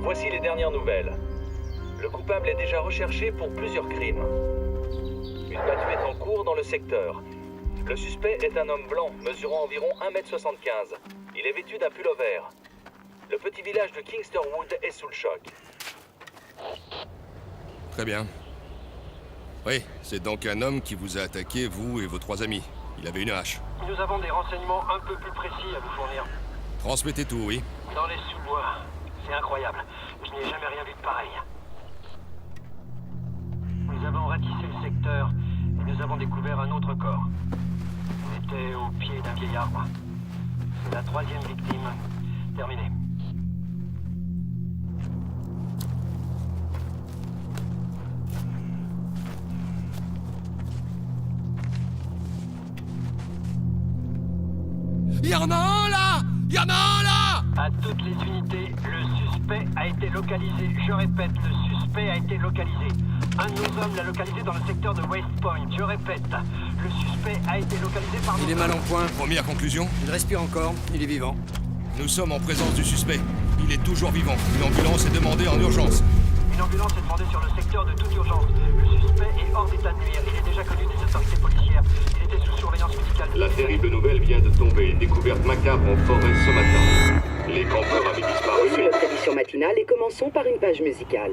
Voici les dernières nouvelles. Le coupable est déjà recherché pour plusieurs crimes. Une battue est en cours dans le secteur. Le suspect est un homme blanc, mesurant environ 1,75 m. Il est vêtu d'un pull vert. Le petit village de Kingsterwood est sous le choc. Très bien. Oui, c'est donc un homme qui vous a attaqué, vous et vos 3 amis. Il avait une hache. Nous avons des renseignements un peu plus précis à vous fournir. Transmettez tout, oui. Dans les sous-bois. C'est incroyable. Je n'ai jamais rien vu de pareil. Nous avons ratissé le secteur et nous avons découvert un autre corps. Il était au pied d'un vieil arbre. C'est la 3e victime. Terminé. Y'en a un là! Y'en a un là! À toutes les unités, le suspect a été localisé. Je répète, le suspect a été localisé. Un de nos hommes l'a localisé dans le secteur de West Point. Je répète, le suspect a été localisé par nos Il est mal en point. Première conclusion, Il respire encore. Il est vivant. nous sommes en présence du suspect. Il est toujours vivant. Une ambulance est demandée en urgence. Une ambulance est demandée sur le secteur de toute urgence. Le suspect est hors d'état de nuire. Il est déjà connu des autorités policières. Il était sous surveillance médicale. La terrible nouvelle vient de tomber. Découverte macabre en forêt ce matin. Les campeurs avaient disparu. Voici notre édition matinale et commençons par une page musicale.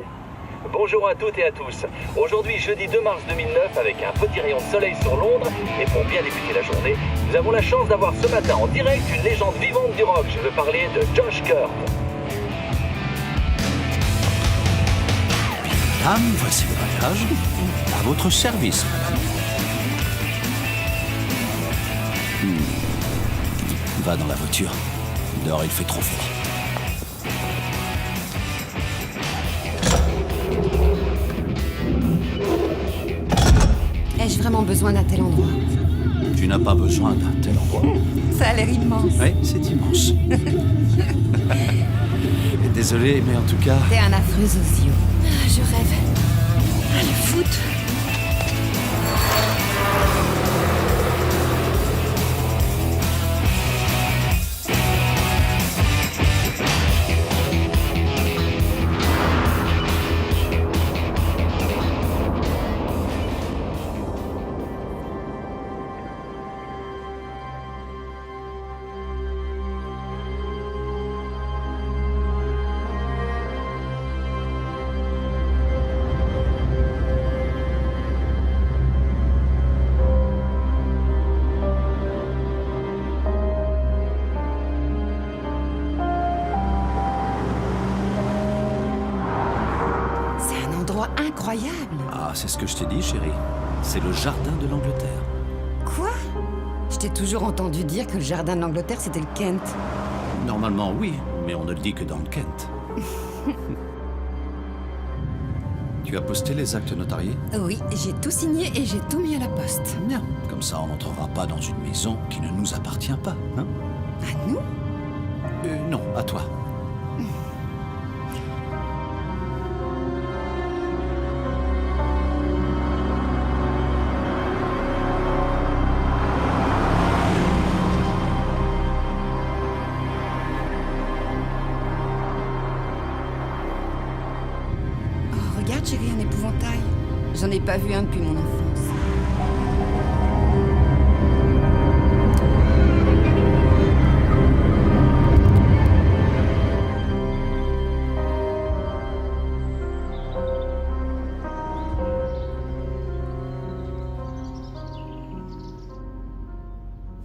Bonjour à toutes et à tous. Aujourd'hui, jeudi 2 mars 2009, avec un petit rayon de soleil sur Londres, et pour bien débuter la journée, nous avons la chance d'avoir ce matin en direct une légende vivante du rock. Je veux parler de Josh Kurt. Madame, voici le bagage. À votre service, madame. Va dans la voiture. Dehors, il fait trop froid. Ai-je vraiment besoin d'un tel endroit? Tu n'as pas besoin d'un tel endroit. Ça a l'air immense. Oui, c'est immense. Désolé, mais en tout cas... T'es un affreux osio. Je rêve. Ah, le foot. Incroyable. Ah, c'est ce que je t'ai dit, chérie. C'est le jardin de l'Angleterre. Quoi? Je t'ai toujours entendu dire que le jardin de l'Angleterre, c'était le Kent. Normalement, oui, mais on ne le dit que dans le Kent. Tu as posté les actes notariés? Oui, j'ai tout signé et j'ai tout mis à la poste. Bien. Comme ça, on n'entrera pas dans une maison qui ne nous appartient pas, hein? À nous? Non, à toi. Regarde, chérie, un épouvantail. J'en ai pas vu un depuis mon enfance.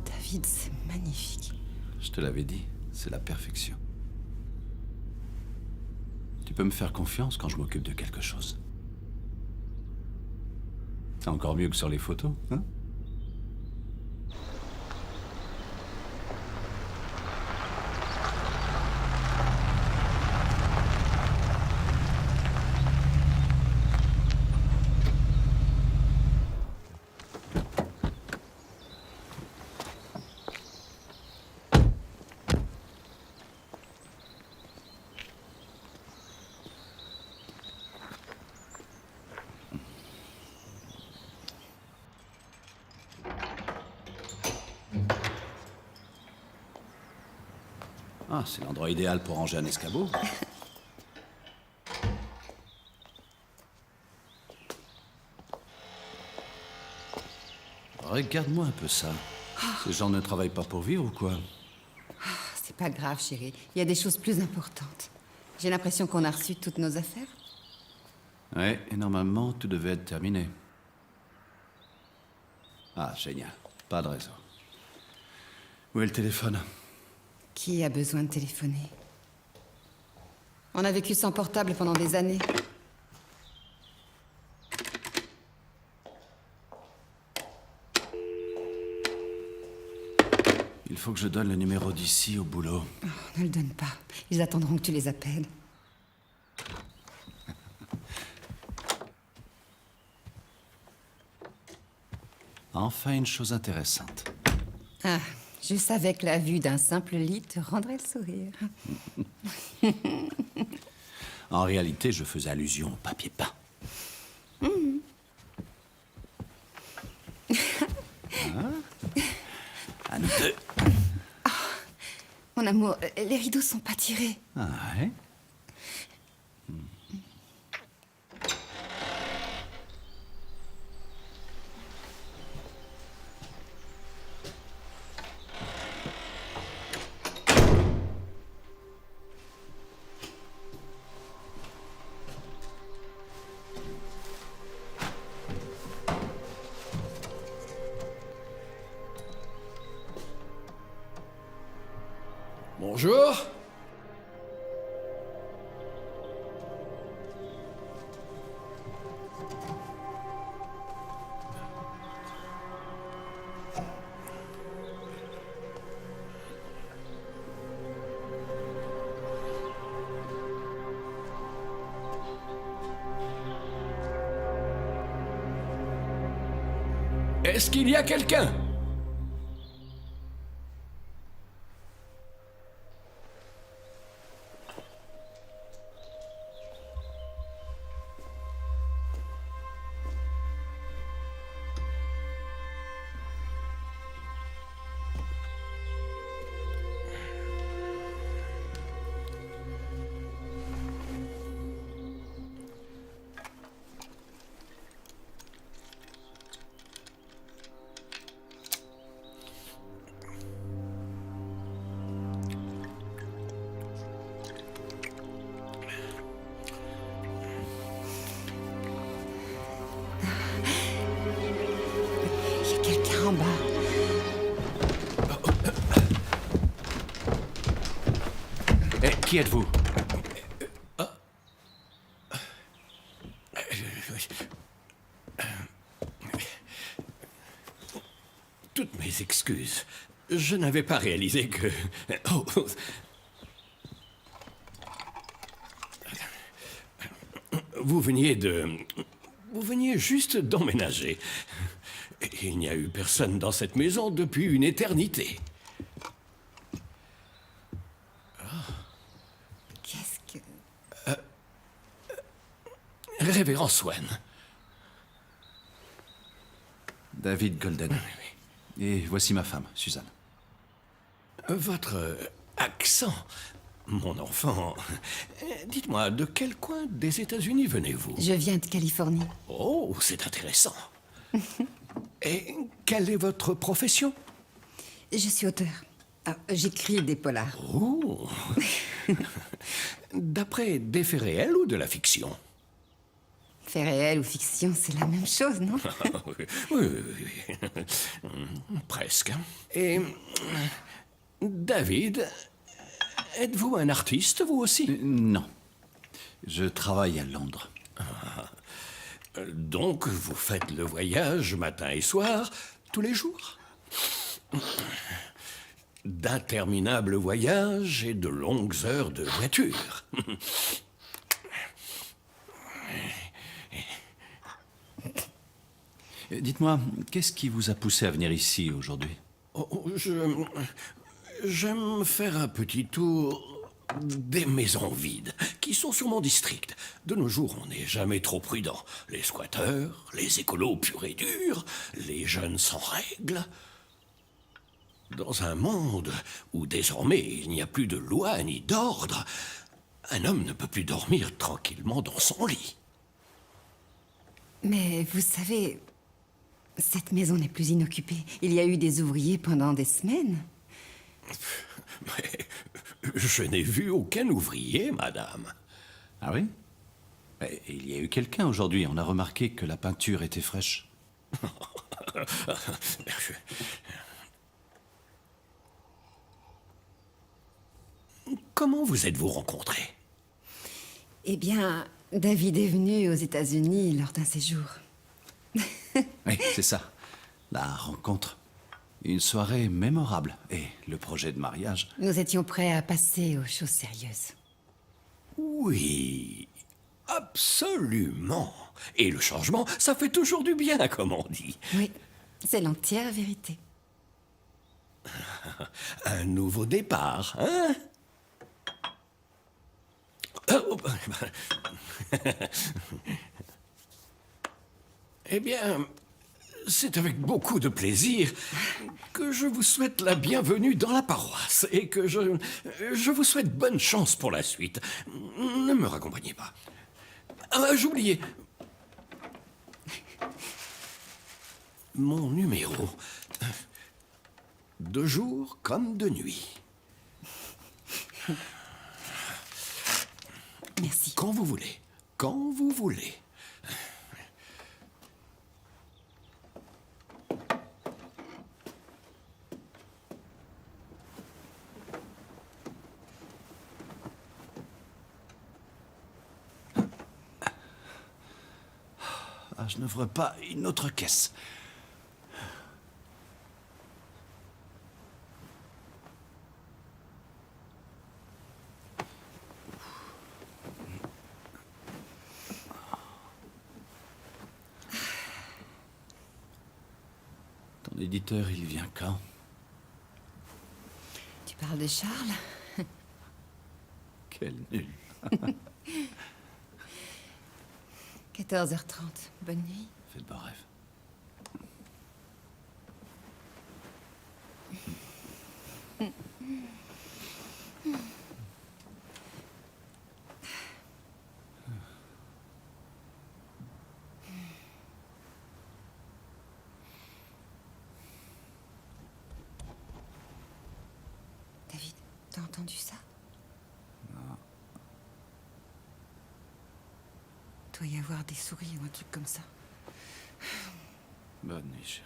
David, c'est magnifique. Je te l'avais dit, c'est la perfection. Tu peux me faire confiance quand je m'occupe de quelque chose. C'est encore mieux que sur les photos, hein? Ah, c'est l'endroit idéal pour ranger un escabeau. Regarde-moi un peu ça. Ces gens ne travaillent pas pour vivre ou quoi? C'est pas grave, chérie. Il y a des choses plus importantes. J'ai l'impression qu'on a reçu toutes nos affaires. Ouais, et normalement, tout devait être terminé. Ah, génial. Pas de réseau. Où est le téléphone? Qui a besoin de téléphoner? On a vécu sans portable pendant des années. Il faut que je donne le numéro d'ici au boulot. Oh, ne le donne pas. Ils attendront que tu les appelles. Enfin, une chose intéressante. Ah, je savais que la vue d'un simple lit te rendrait le sourire. En réalité, je faisais allusion au papier peint. À nous deux. Mon amour, les rideaux sont pas tirés. Ah ouais? Bonjour. Est-ce qu'il y a quelqu'un? Il y a quelqu'un en bas. Qui êtes-vous? Toutes mes excuses. Je n'avais pas réalisé que... Oh. Vous veniez juste d'emménager. Il n'y a eu personne dans cette maison depuis une éternité. Qu'est-ce que... Révérend Swan. David Golden. Et voici ma femme, Suzanne. Votre accent, mon enfant. Dites-moi, de quel coin des États-Unis venez-vous? Je viens de Californie. Oh, c'est intéressant. Et quelle est votre profession? Je suis auteur. Ah, j'écris des polars. Oh. D'après des faits réels ou de la fiction? Fait réel ou fiction, c'est la même chose, non? Oui. Presque. Et David, êtes-vous un artiste, vous aussi? Non. Je travaille à Londres. Donc, vous faites le voyage matin et soir, tous les jours? D'interminables voyages et de longues heures de voiture. Dites-moi, qu'est-ce qui vous a poussé à venir ici aujourd'hui? J'aime faire un petit tour des maisons vides qui sont sur mon district. De nos jours, on n'est jamais trop prudent. Les squatteurs, les écolos purs et durs, les jeunes sans règles. Dans un monde où désormais il n'y a plus de loi ni d'ordre, un homme ne peut plus dormir tranquillement dans son lit. Mais vous savez, Cette maison n'est plus inoccupée. Il y a eu des ouvriers pendant des semaines. Mais je n'ai vu aucun ouvrier, madame. Ah oui? Mais il y a eu quelqu'un aujourd'hui. On a remarqué que la peinture était fraîche. Comment vous êtes-vous rencontrés? Eh bien, David est venu aux États-Unis lors d'un séjour. Oui, c'est ça. La rencontre. Une soirée mémorable. Et le projet de mariage. Nous étions prêts à passer aux choses sérieuses. Oui, absolument. Et le changement, ça fait toujours du bien, comme on dit. Oui, c'est l'entière vérité. Un nouveau départ, hein? Oh, eh bien, c'est avec beaucoup de plaisir que je vous souhaite la bienvenue dans la paroisse et que je vous souhaite bonne chance pour la suite. Ne me raccompagnez pas. Ah, j'oubliais. Mon numéro. De jour comme de nuit. Merci. Quand vous voulez. Quand vous voulez. Ah, je n'ouvre pas une autre caisse. Ton éditeur, il vient quand? Tu parles de Charles? Quel nul. 14h30. Bonne nuit. Fais de beaux rêves. David, t'as entendu ça? Non. Il doit y avoir des souris ou un truc comme ça. Bonne nuit, chérie.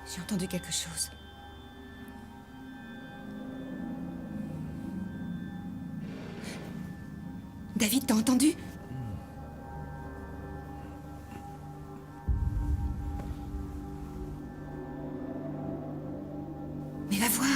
J'ai entendu quelque chose. David, t'as entendu? Mais va voir.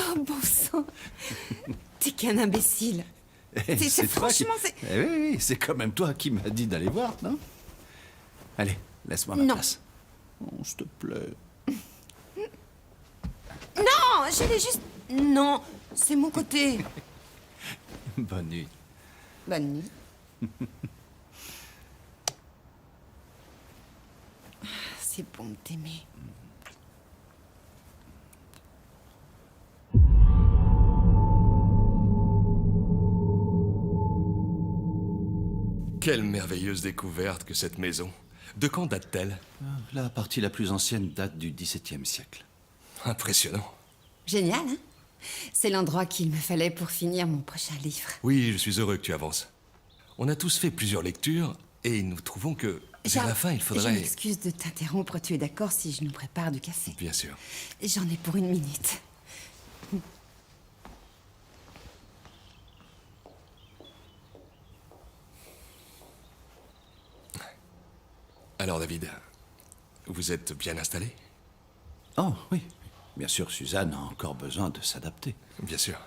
Oh, bon sang. T'es qu'un imbécile. C'est toi qui- franchement, c'est... Eh oui, oui, c'est quand même toi qui m'as dit d'aller voir, non? Allez, laisse-moi ma Non. place. Oh, s'il te plaît. Non, je l'ai juste... Non, c'est mon côté. Bonne nuit. Bonne nuit. C'est bon de t'aimer. Quelle merveilleuse découverte que cette maison. De quand date-t-elle? La partie la plus ancienne date du XVIIe siècle. Impressionnant. Génial, hein? C'est l'endroit qu'il me fallait pour finir mon prochain livre. Oui, je suis heureux que tu avances. On a tous fait plusieurs lectures et nous trouvons que, vers la fin, il Je faudrait... m'excuse de t'interrompre, tu es d'accord si je nous prépare du café? Bien sûr. J'en ai pour 1 minute. Alors, David, vous êtes bien installé? Oh, oui. Bien sûr, Suzanne a encore besoin de s'adapter. Bien sûr.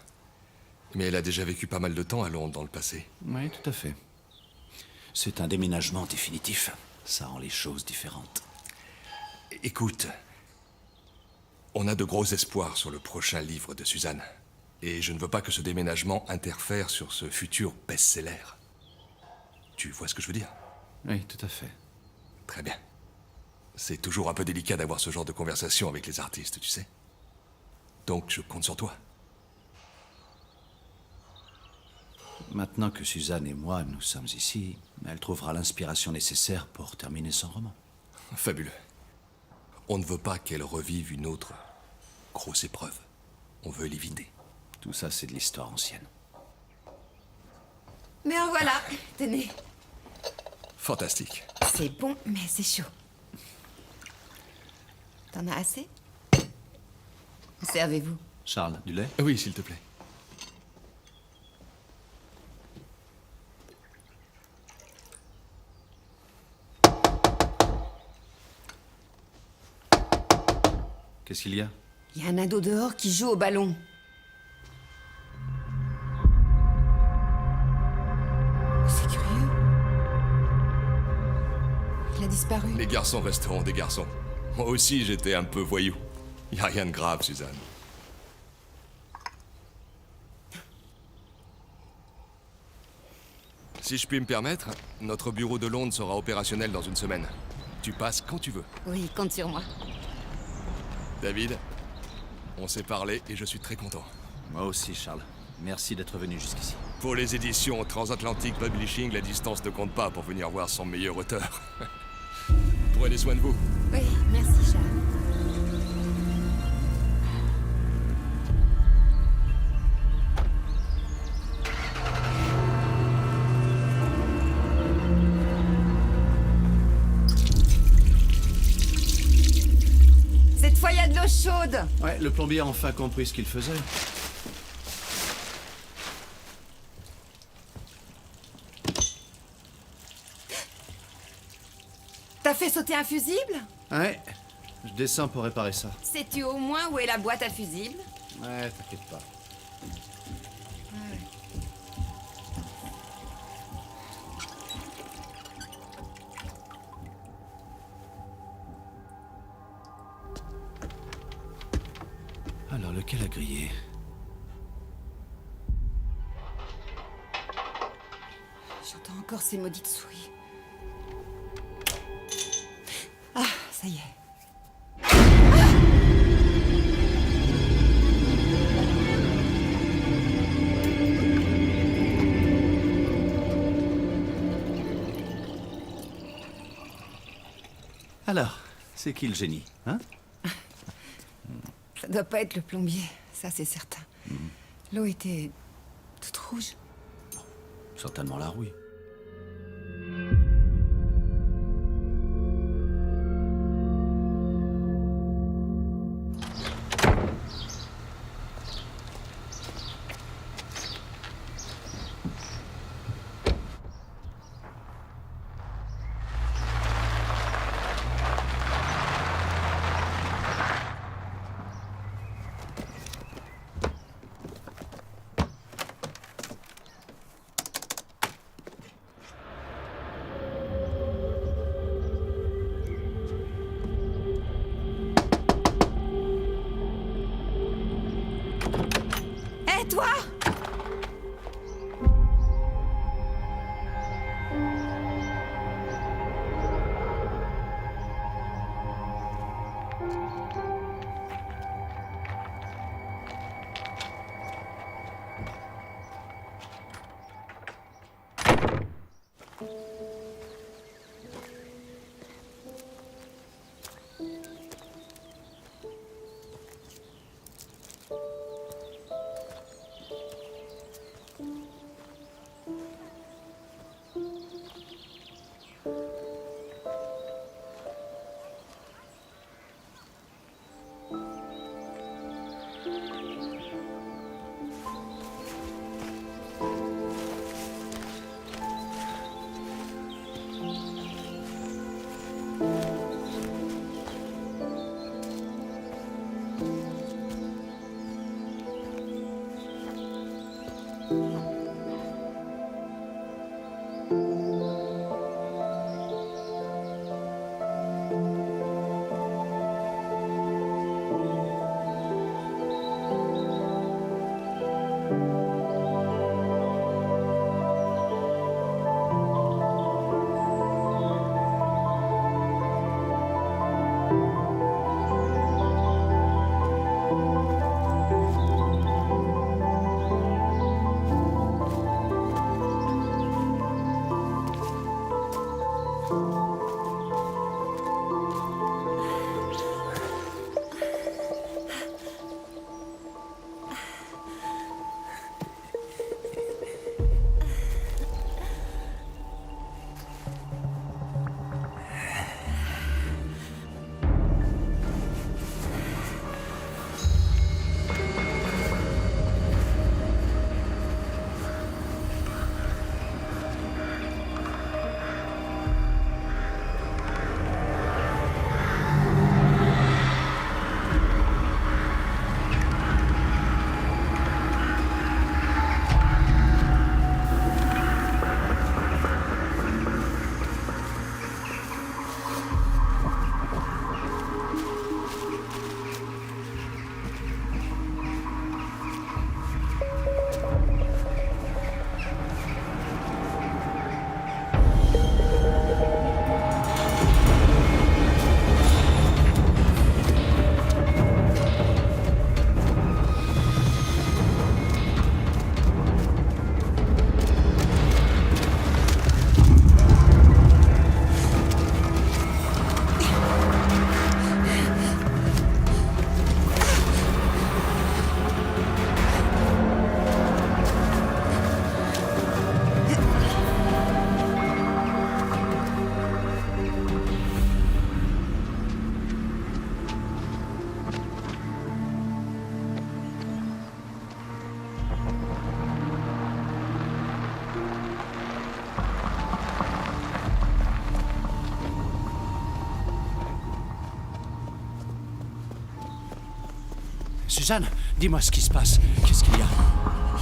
Mais elle a déjà vécu pas mal de temps à Londres dans le passé. Oui, tout à fait. C'est un déménagement définitif. Ça rend les choses différentes. Écoute, on a de gros espoirs sur le prochain livre de Suzanne. Et je ne veux pas que ce déménagement interfère sur ce futur best-seller. Tu vois ce que je veux dire? Oui, tout à fait. Très bien. C'est toujours un peu délicat d'avoir ce genre de conversation avec les artistes, tu sais. Donc je compte sur toi. Maintenant que Suzanne et moi, nous sommes ici, elle trouvera l'inspiration nécessaire pour terminer son roman. Fabuleux. On ne veut pas qu'elle revive une autre grosse épreuve. On veut l'éviter. Tout ça, c'est de l'histoire ancienne. Mais en voilà, tenez. Fantastique. C'est bon, mais c'est chaud. T'en as assez? Servez-vous. Charles, du lait? Oui, s'il te plaît. Qu'est-ce qu'il y a? Il y a un ado dehors qui joue au ballon. C'est curieux. Il a disparu. Les garçons resteront des garçons. Moi aussi, j'étais un peu voyou. Y a rien de grave, Suzanne. Si je puis me permettre, notre bureau de Londres sera opérationnel dans une semaine. Tu passes quand tu veux. Oui, compte sur moi. David, on s'est parlé et je suis très content. Moi aussi, Charles. Merci d'être venu jusqu'ici. Pour les éditions Transatlantic Publishing, la distance ne compte pas pour venir voir son meilleur auteur. Prenez soin de vous. Oui, merci Charles. Cette fois, il y a de l'eau chaude. Ouais, le plombier a enfin compris ce qu'il faisait. T'as fait sauter un fusible? Ouais, je descends pour réparer ça. Sais-tu au moins où est la boîte à fusible? Ouais, t'inquiète pas. Alors, lequel a grillé? J'entends encore ces maudites souris. Ah, ça y est. Alors, c'est qui le génie, hein? Ça doit pas être le plombier, ça c'est certain. L'eau était toute rouge. Certainement la rouille. Hé, toi! Suzanne, dis-moi ce qui se passe. Qu'est-ce qu'il y a?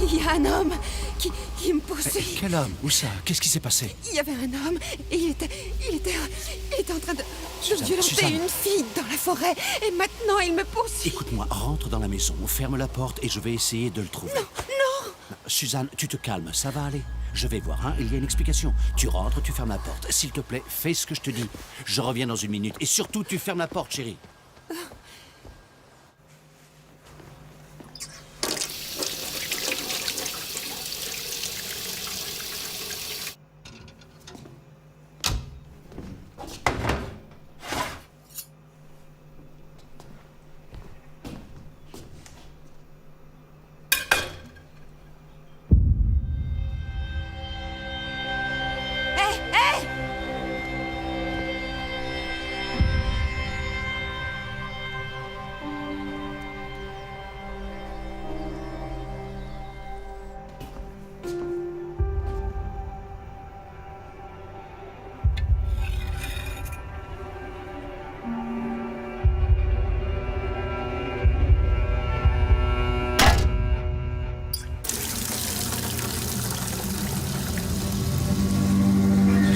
Il y a un homme qui me poursuit. Quel homme? Où ça? Qu'est-ce qui s'est passé? Il y avait un homme et il était en train de violenter Suzanne. une fille dans la forêt. Et maintenant, il me poursuit. Écoute-moi, rentre dans la maison, ferme la porte et je vais essayer de le trouver. Non! Suzanne, tu te calmes, ça va aller. Je vais voir, hein, il y a une explication. Tu rentres, tu fermes la porte. S'il te plaît, fais ce que je te dis. Je reviens dans une minute. Et surtout, tu fermes la porte, chérie.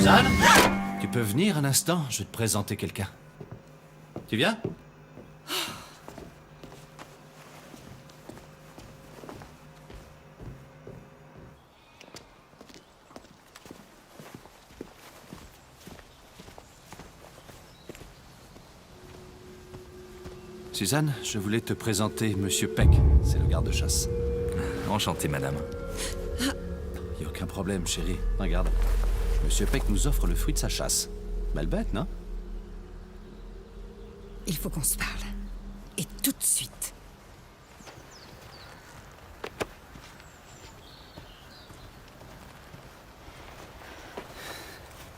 Suzanne, tu peux venir un instant? Je vais te présenter quelqu'un. Tu viens? Suzanne, je voulais te présenter Monsieur Peck. C'est le garde-chasse. Enchanté, madame. Y a aucun problème, chérie. Regarde. Monsieur Peck nous offre le fruit de sa chasse. Belle bête, non? Il faut qu'on se parle. Et tout de suite.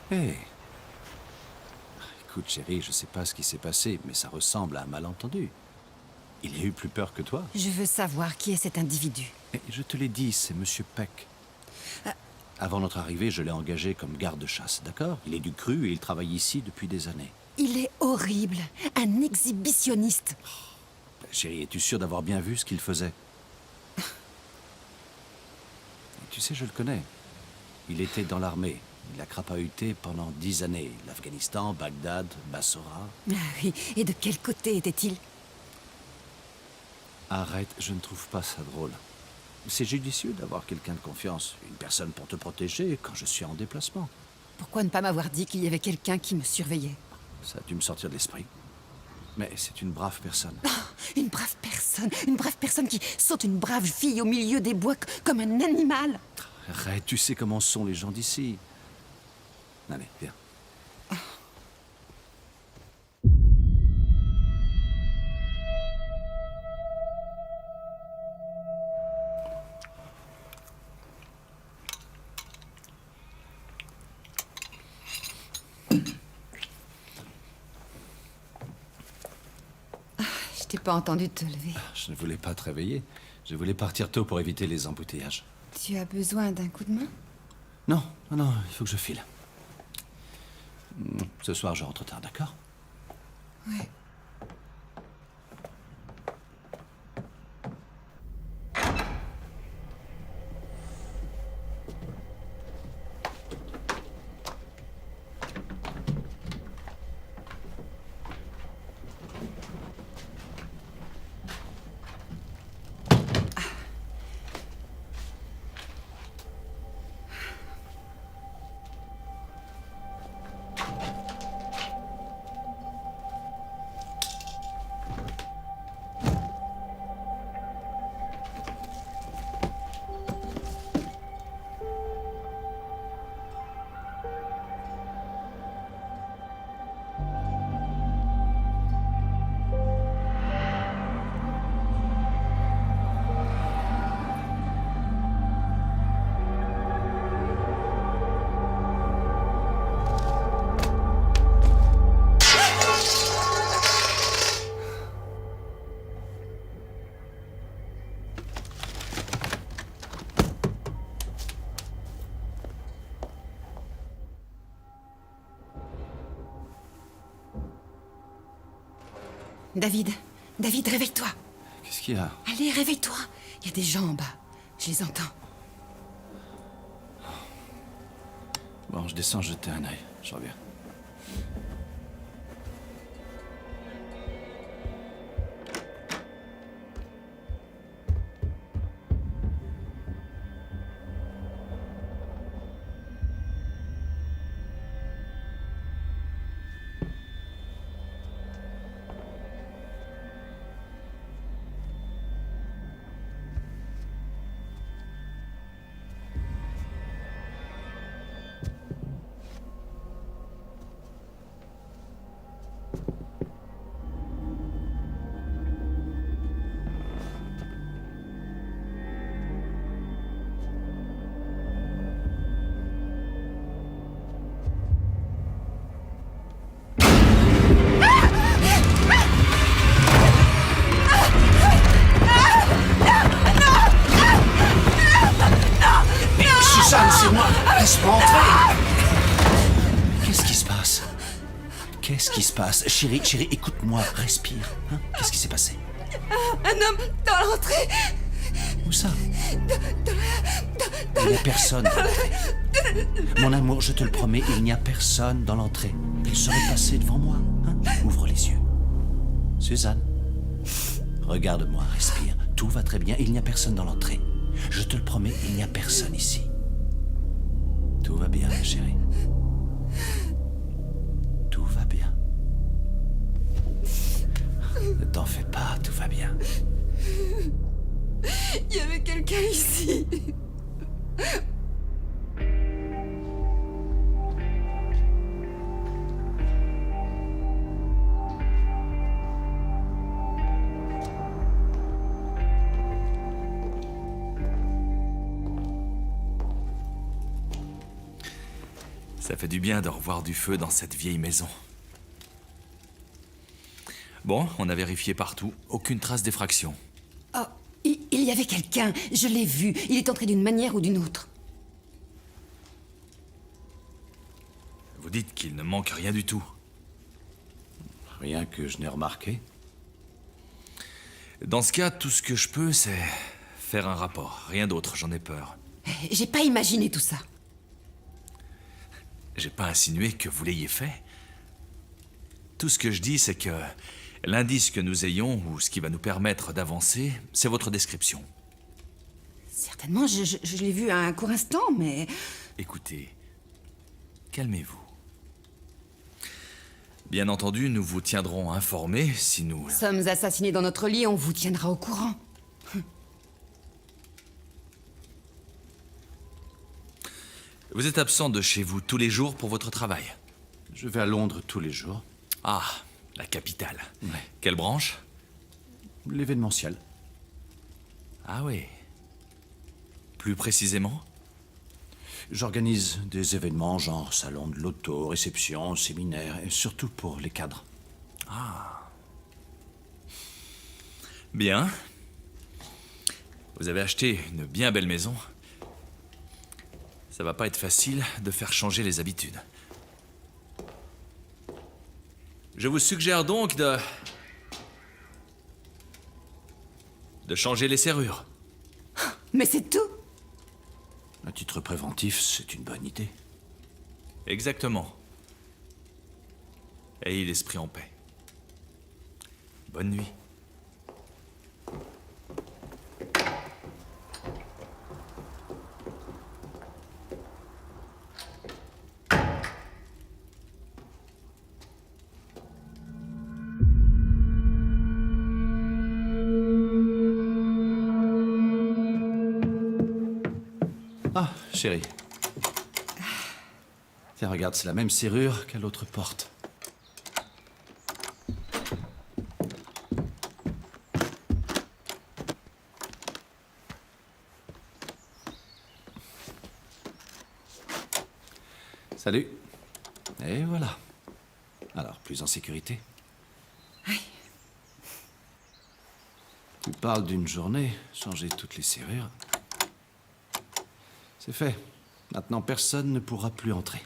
Hé. Écoute, chérie, je sais pas ce qui s'est passé, mais ça ressemble à un malentendu. Il a eu plus peur que toi. Je veux savoir qui est cet individu. Et je te l'ai dit, c'est Monsieur Peck. Avant notre arrivée, je l'ai engagé comme garde-chasse, d'accord? Il est du cru et il travaille ici depuis des années. Il est horrible. Un exhibitionniste. Chérie, es-tu sûre d'avoir bien vu ce qu'il faisait? Tu sais, je le connais. Il était dans l'armée. Il a crapahuté pendant 10 années. L'Afghanistan, Bagdad, Bassora. Ah oui, et de quel côté était-il? Arrête, je ne trouve pas ça drôle. C'est judicieux d'avoir quelqu'un de confiance, une personne pour te protéger quand je suis en déplacement. Pourquoi ne pas m'avoir dit qu'il y avait quelqu'un qui me surveillait? Ça a dû me sortir de l'esprit. Mais c'est une brave personne. Une brave personne qui saute une brave fille au milieu des bois comme un animal. Arrête, tu sais comment sont les gens d'ici. Allez, viens. Je t'ai pas entendu te lever. Je ne voulais pas te réveiller. Je voulais partir tôt pour éviter les embouteillages. Tu as besoin d'un coup de main? Non, il faut que je file. Ce soir, je rentre tard, d'accord? Ouais. David, réveille-toi. Qu'est-ce qu'il y a? Allez, réveille-toi. Il y a des gens en bas. Je les entends. Bon, je descends jeter un œil. Je reviens. Suzanne, c'est moi. Laisse-moi entrer. Qu'est-ce qui se passe? Qu'est-ce qui se passe? Chérie, écoute-moi. Respire. Hein? Qu'est-ce qui s'est passé? Un homme dans l'entrée. Où ça? Il n'y a personne. Mon amour, je te le promets, il n'y a personne dans l'entrée. Il serait passé devant moi. Hein? Ouvre les yeux. Suzanne, regarde-moi, respire. Tout va très bien, il n'y a personne dans l'entrée. Je te le promets, il n'y a personne ici. Tout va bien, ma chérie. Tout va bien. Ne t'en fais pas, tout va bien. Il y avait quelqu'un ici. Ça fait du bien de revoir du feu dans cette vieille maison. Bon, on a vérifié partout. Aucune trace d'effraction. Oh, il y avait quelqu'un. Je l'ai vu. Il est entré d'une manière ou d'une autre. Vous dites qu'il ne manque rien du tout. Rien que je n'ai remarqué. Dans ce cas, tout ce que je peux, c'est faire un rapport. Rien d'autre, j'en ai peur. J'ai pas imaginé tout ça. J'ai pas insinué que vous l'ayez fait. Tout ce que je dis, c'est que l'indice que nous ayons, ou ce qui va nous permettre d'avancer, c'est votre description. Certainement, je l'ai vu à un court instant, mais... Écoutez, calmez-vous. Bien entendu, nous vous tiendrons informés si nous... Sommes assassinés dans notre lit, on vous tiendra au courant. Vous êtes absent de chez vous tous les jours pour votre travail. Je vais à Londres tous les jours. Ah, la capitale. Ouais. Quelle branche? L'événementiel. Ah oui. Plus précisément? J'organise des événements genre salon de l'auto, réception, séminaire, et surtout pour les cadres. Bien. Vous avez acheté une bien belle maison. Ça va pas être facile de faire changer les habitudes. Je vous suggère donc de changer les serrures. Mais c'est tout. À titre préventif, c'est une bonne idée. Exactement. Ayez l'esprit en paix. Bonne nuit. Ah, chérie. Tiens, regarde, c'est la même serrure qu'à l'autre porte. Salut. Et voilà. Alors, plus en sécurité. Oui. Tu parles d'une journée, changer toutes les serrures. C'est fait. Maintenant, personne ne pourra plus entrer.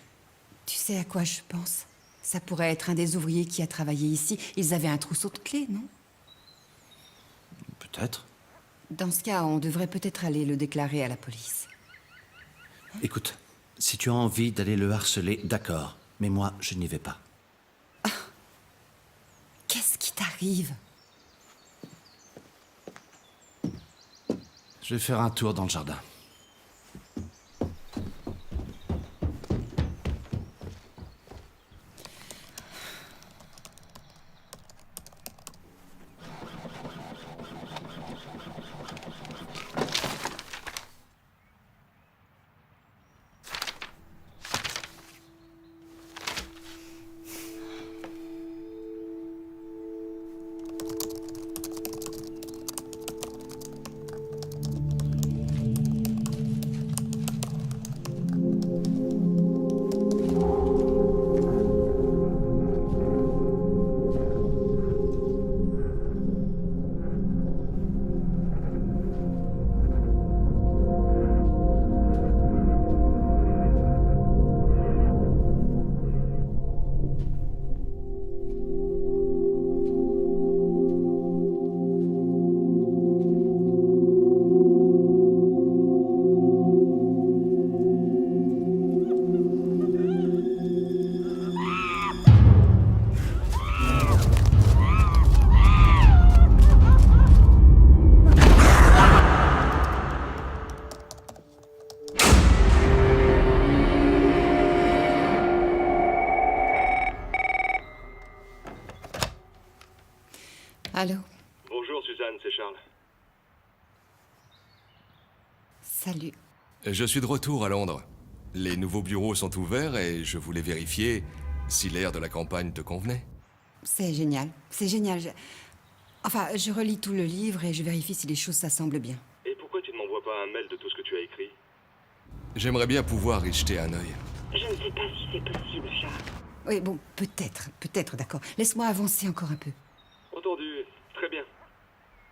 Tu sais à quoi je pense? Ça pourrait être un des ouvriers qui a travaillé ici. Ils avaient un trousseau de clés, non? Peut-être. Dans ce cas, on devrait peut-être aller le déclarer à la police. Écoute, si tu as envie d'aller le harceler, d'accord. Mais moi, je n'y vais pas. Qu'est-ce qui t'arrive? Je vais faire un tour dans le jardin. Allô? Bonjour Suzanne, c'est Charles. Salut. Je suis de retour à Londres. Les nouveaux bureaux sont ouverts et je voulais vérifier si l'air de la campagne te convenait. C'est génial. C'est génial. Enfin, je relis tout le livre et je vérifie si les choses s'assemblent bien. Et pourquoi tu ne m'envoies pas un mail de tout ce que tu as écrit? J'aimerais bien pouvoir y jeter un œil. Je ne sais pas si c'est possible, Charles. Oui, bon, peut-être, d'accord. Laisse-moi avancer encore un peu. Entendu, très bien.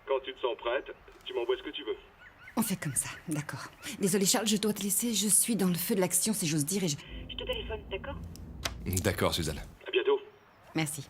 Quand tu te sens prête, tu m'envoies ce que tu veux. On fait comme ça, d'accord. Désolé Charles, je dois te laisser. Je suis dans le feu de l'action, si j'ose dire, et je... Je te téléphone, d'accord? D'accord, Suzanne. À bientôt. Merci.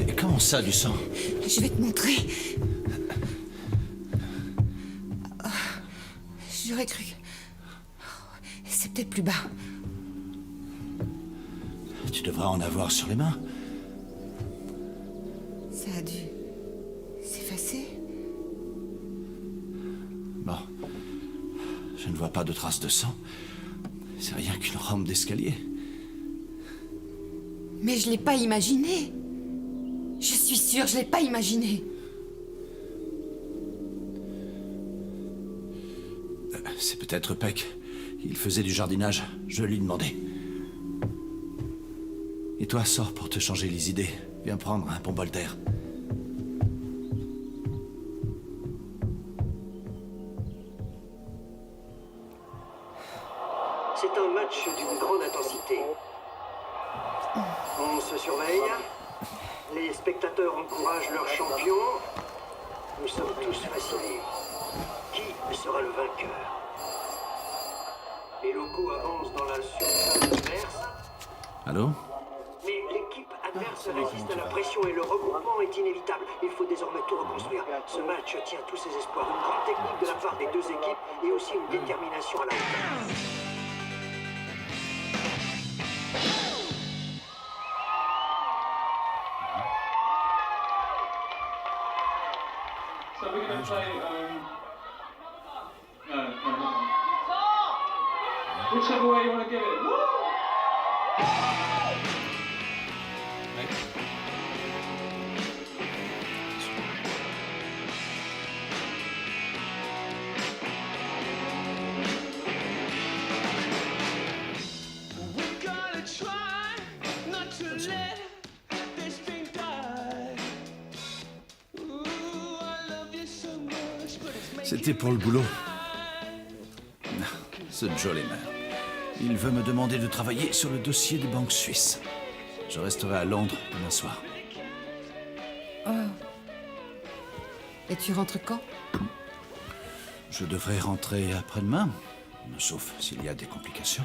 Et comment ça, du sang? Je vais te montrer. J'aurais cru... C'est peut-être plus bas. Tu devrais en avoir sur les mains. Ça a dû... s'effacer. Bon. Je ne vois pas de traces de sang. C'est rien qu'une rampe d'escalier. Mais je l'ai pas imaginé. Je suis sûre, je l'ai pas imaginé. C'est peut-être Peck. Il faisait du jardinage. Je lui demandais. Et toi, sors pour te changer les idées. Viens prendre un bon bol d'air. C'est un match d'une grande intensité. On se surveille. Les spectateurs encouragent leur champion. Nous sommes tous fascinés. Qui sera le vainqueur? Les locaux avancent dans la surface adverse. Allô? Mais l'équipe adverse résiste à la pression et le regroupement est inévitable. Il faut désormais tout reconstruire. Ce match tient tous ses espoirs. Une grande technique de la part des deux équipes et aussi une détermination à la hauteur. So we're going to play, no. Whichever way you want to give it. Woo! C'était pour le boulot. Ce Joe Lehmer. Il veut me demander de travailler sur le dossier des banques suisses. Je resterai à Londres demain soir. Oh. Et tu rentres quand? Je devrais rentrer après-demain, sauf s'il y a des complications.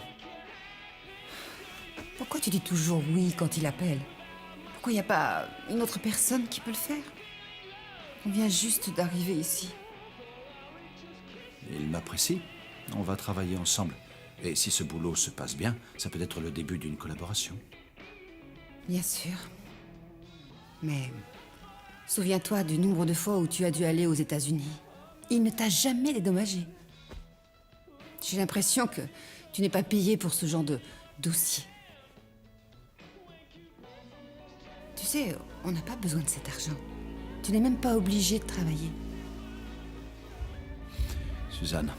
Pourquoi tu dis toujours oui quand il appelle? Pourquoi il n'y a pas une autre personne qui peut le faire? On vient juste d'arriver ici. Il m'apprécie. On va travailler ensemble. Et si ce boulot se passe bien, ça peut être le début d'une collaboration. Bien sûr. Mais souviens-toi du nombre de fois où tu as dû aller aux États-Unis. Il ne t'a jamais dédommagé. J'ai l'impression que tu n'es pas payé pour ce genre de dossier. Tu sais, on n'a pas besoin de cet argent. Tu n'es même pas obligé de travailler. Suzanne,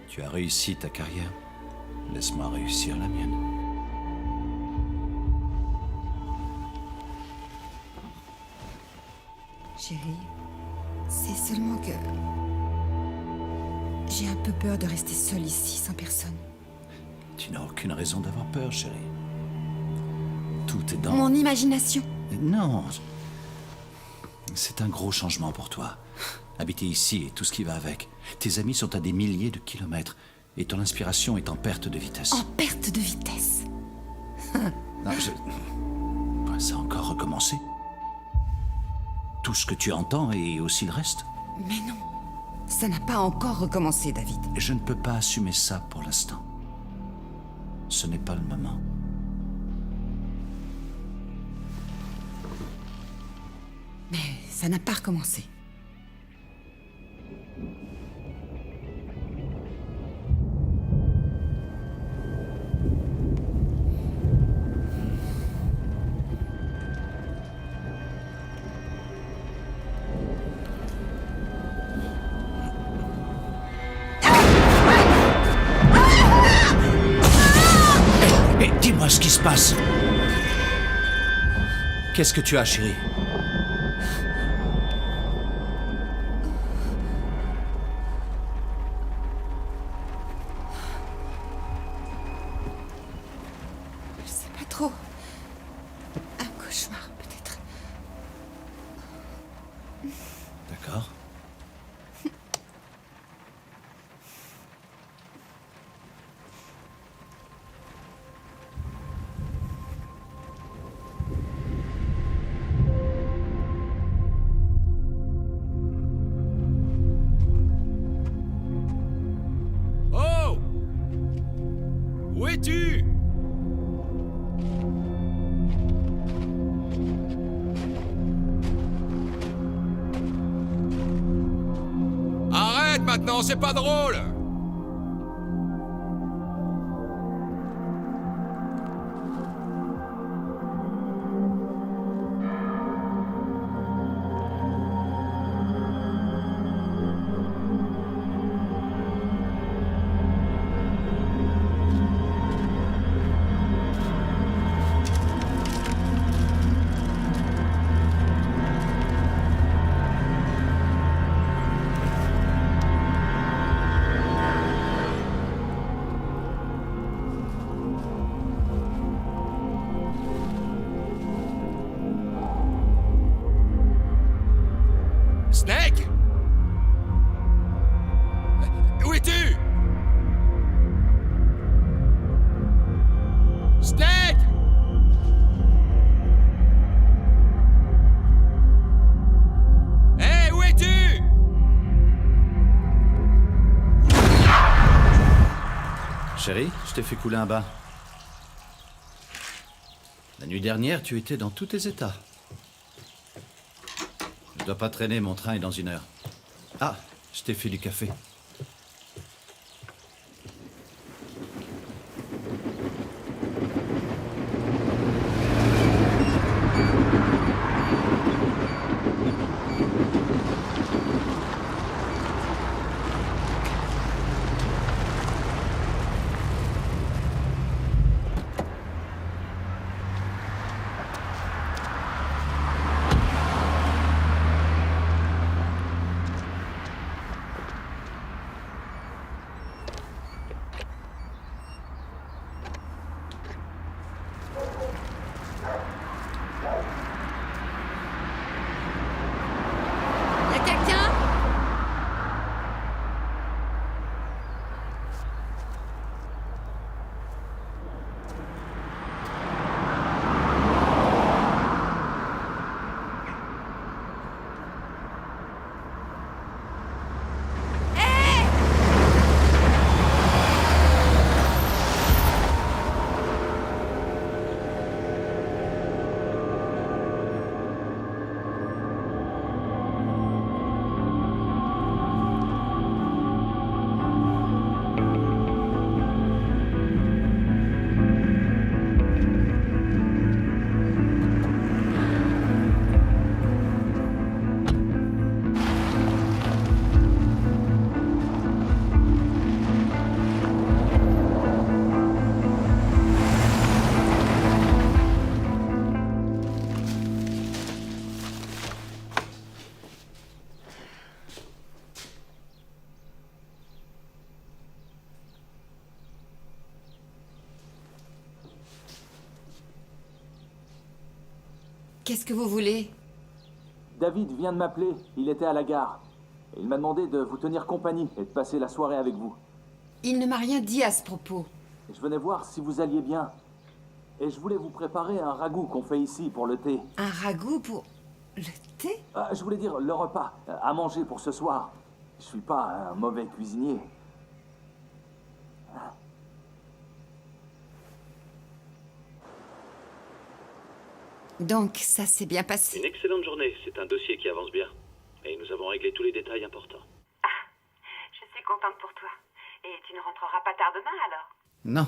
tu as réussi ta carrière. Laisse-moi réussir la mienne. Chérie, c'est seulement que... j'ai un peu peur de rester seule ici, sans personne. Tu n'as aucune raison d'avoir peur, chérie. Tout est dans... Mon imagination. Non. C'est un gros changement pour toi. Habiter ici et tout ce qui va avec. Tes amis sont à des milliers de kilomètres. Et ton inspiration est en perte de vitesse. En perte de vitesse. Non, ça a encore recommencé. Tout ce que tu entends et aussi le reste. Mais non. Ça n'a pas encore recommencé, David. Je ne peux pas assumer ça pour l'instant. Ce n'est pas le moment. Mais ça n'a pas recommencé. Mais dis-moi ce qui se passe. Qu'est-ce que tu as, chérie? Je sais pas trop. Un cauchemar, peut-être. D'accord. Oh! Où es-tu? Arrête maintenant, c'est pas drôle! Snake? Où es-tu? Snake? Hé, où es-tu? Chérie, je t'ai fait couler un bain. La nuit dernière, tu étais dans tous tes états. Je dois pas traîner, mon train est dans 1 heure. Ah, je t'ai fait du café. Qu'est-ce que vous voulez? David vient de m'appeler, il était à la gare. Il m'a demandé de vous tenir compagnie et de passer la soirée avec vous. Il ne m'a rien dit à ce propos. Je venais voir si vous alliez bien. Et je voulais vous préparer un ragoût qu'on fait ici pour le thé. Un ragoût pour... le thé? Je voulais dire le repas, à manger pour ce soir. Je suis pas un mauvais cuisinier. Donc, ça s'est bien passé. Une excellente journée, c'est un dossier qui avance bien. Et nous avons réglé tous les détails importants. Je suis contente pour toi. Et tu ne rentreras pas tard demain alors? Non,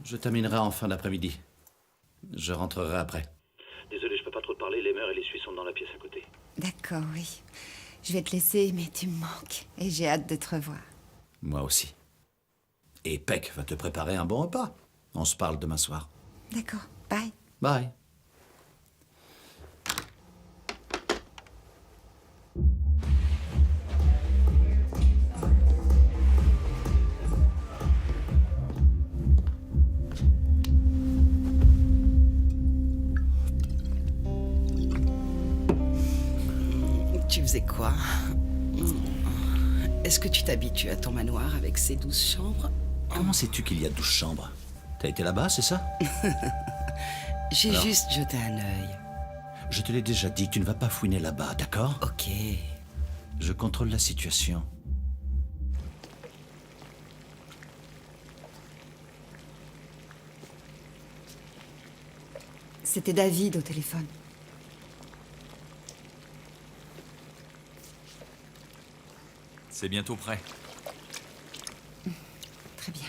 je terminerai en fin d'après-midi. Je rentrerai après. Désolé, je peux pas trop te parler, les mères et les Suisses sont dans la pièce à côté. D'accord, oui. Je vais te laisser, mais tu me manques. Et j'ai hâte de te revoir. Moi aussi. Et Peck va te préparer un bon repas. On se parle demain soir. D'accord, bye. Bye. Tu faisais quoi? Est-ce que tu t'habitues à ton manoir avec ses 12 chambres? Comment sais-tu qu'il y a 12 chambres? T'as été là-bas, c'est ça? J'ai Alors juste jeté un œil. Je te l'ai déjà dit, tu ne vas pas fouiner là-bas, d'accord? Ok. Je contrôle la situation. C'était David au téléphone. C'est bientôt prêt. Très bien.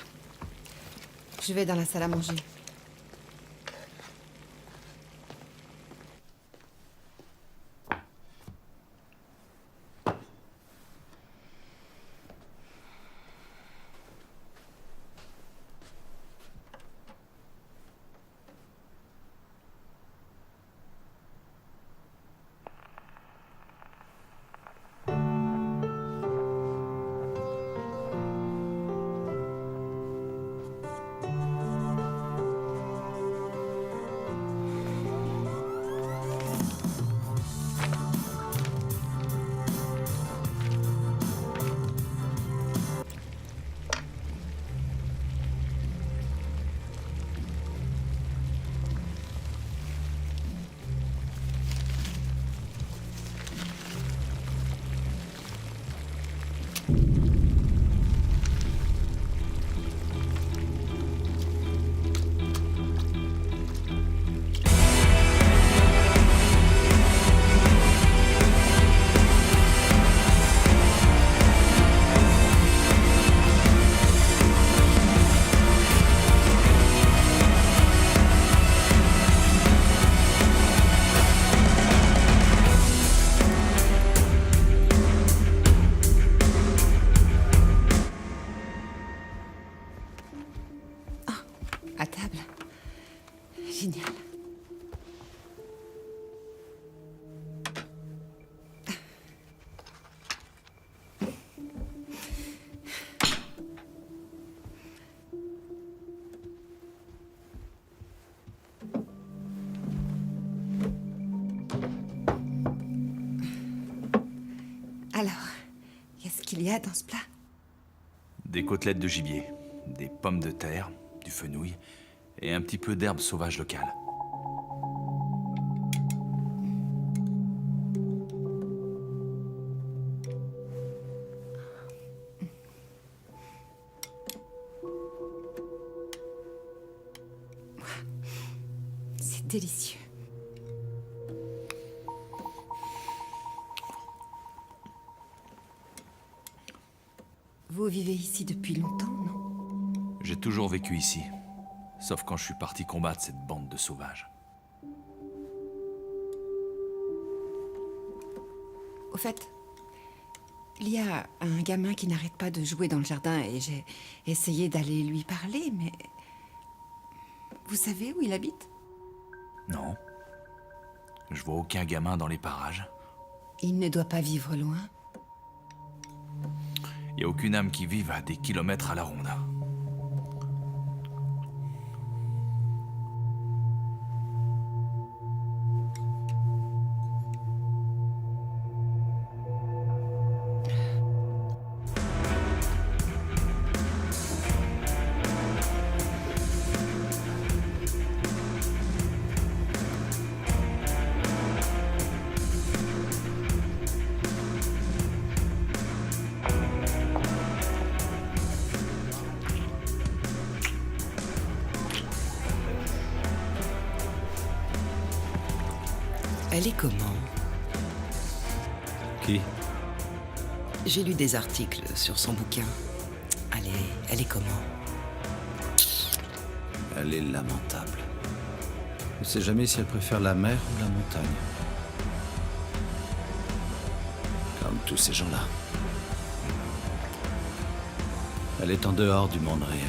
Je vais dans la salle à manger. À table. Génial. Alors, qu'est-ce qu'il y a dans ce plat? Des côtelettes de gibier, des pommes de terre, du fenouil et un petit peu d'herbe sauvage locale. C'est délicieux. Vous vivez ici depuis longtemps, non? J'ai toujours vécu ici, sauf quand je suis parti combattre cette bande de sauvages. Au fait, il y a un gamin qui n'arrête pas de jouer dans le jardin et j'ai essayé d'aller lui parler, mais... Vous savez où il habite? Non. Je vois aucun gamin dans les parages. Il ne doit pas vivre loin. Il n'y a aucune âme qui vive à des kilomètres à la ronde. Elle est comment? Qui? J'ai lu des articles sur son bouquin. Elle est comment? Elle est lamentable. Je ne sais jamais si elle préfère la mer ou la montagne. Comme tous ces gens-là. Elle est en dehors du monde réel.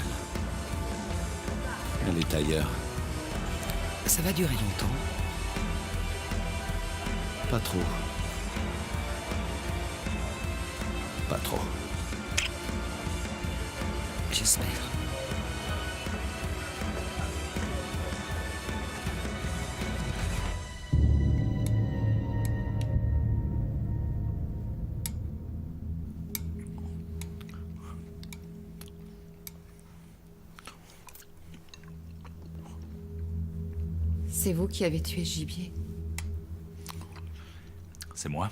Elle est ailleurs. Ça va durer longtemps? Pas trop. Pas trop. J'espère. C'est vous qui avez tué Gibier? C'est moi.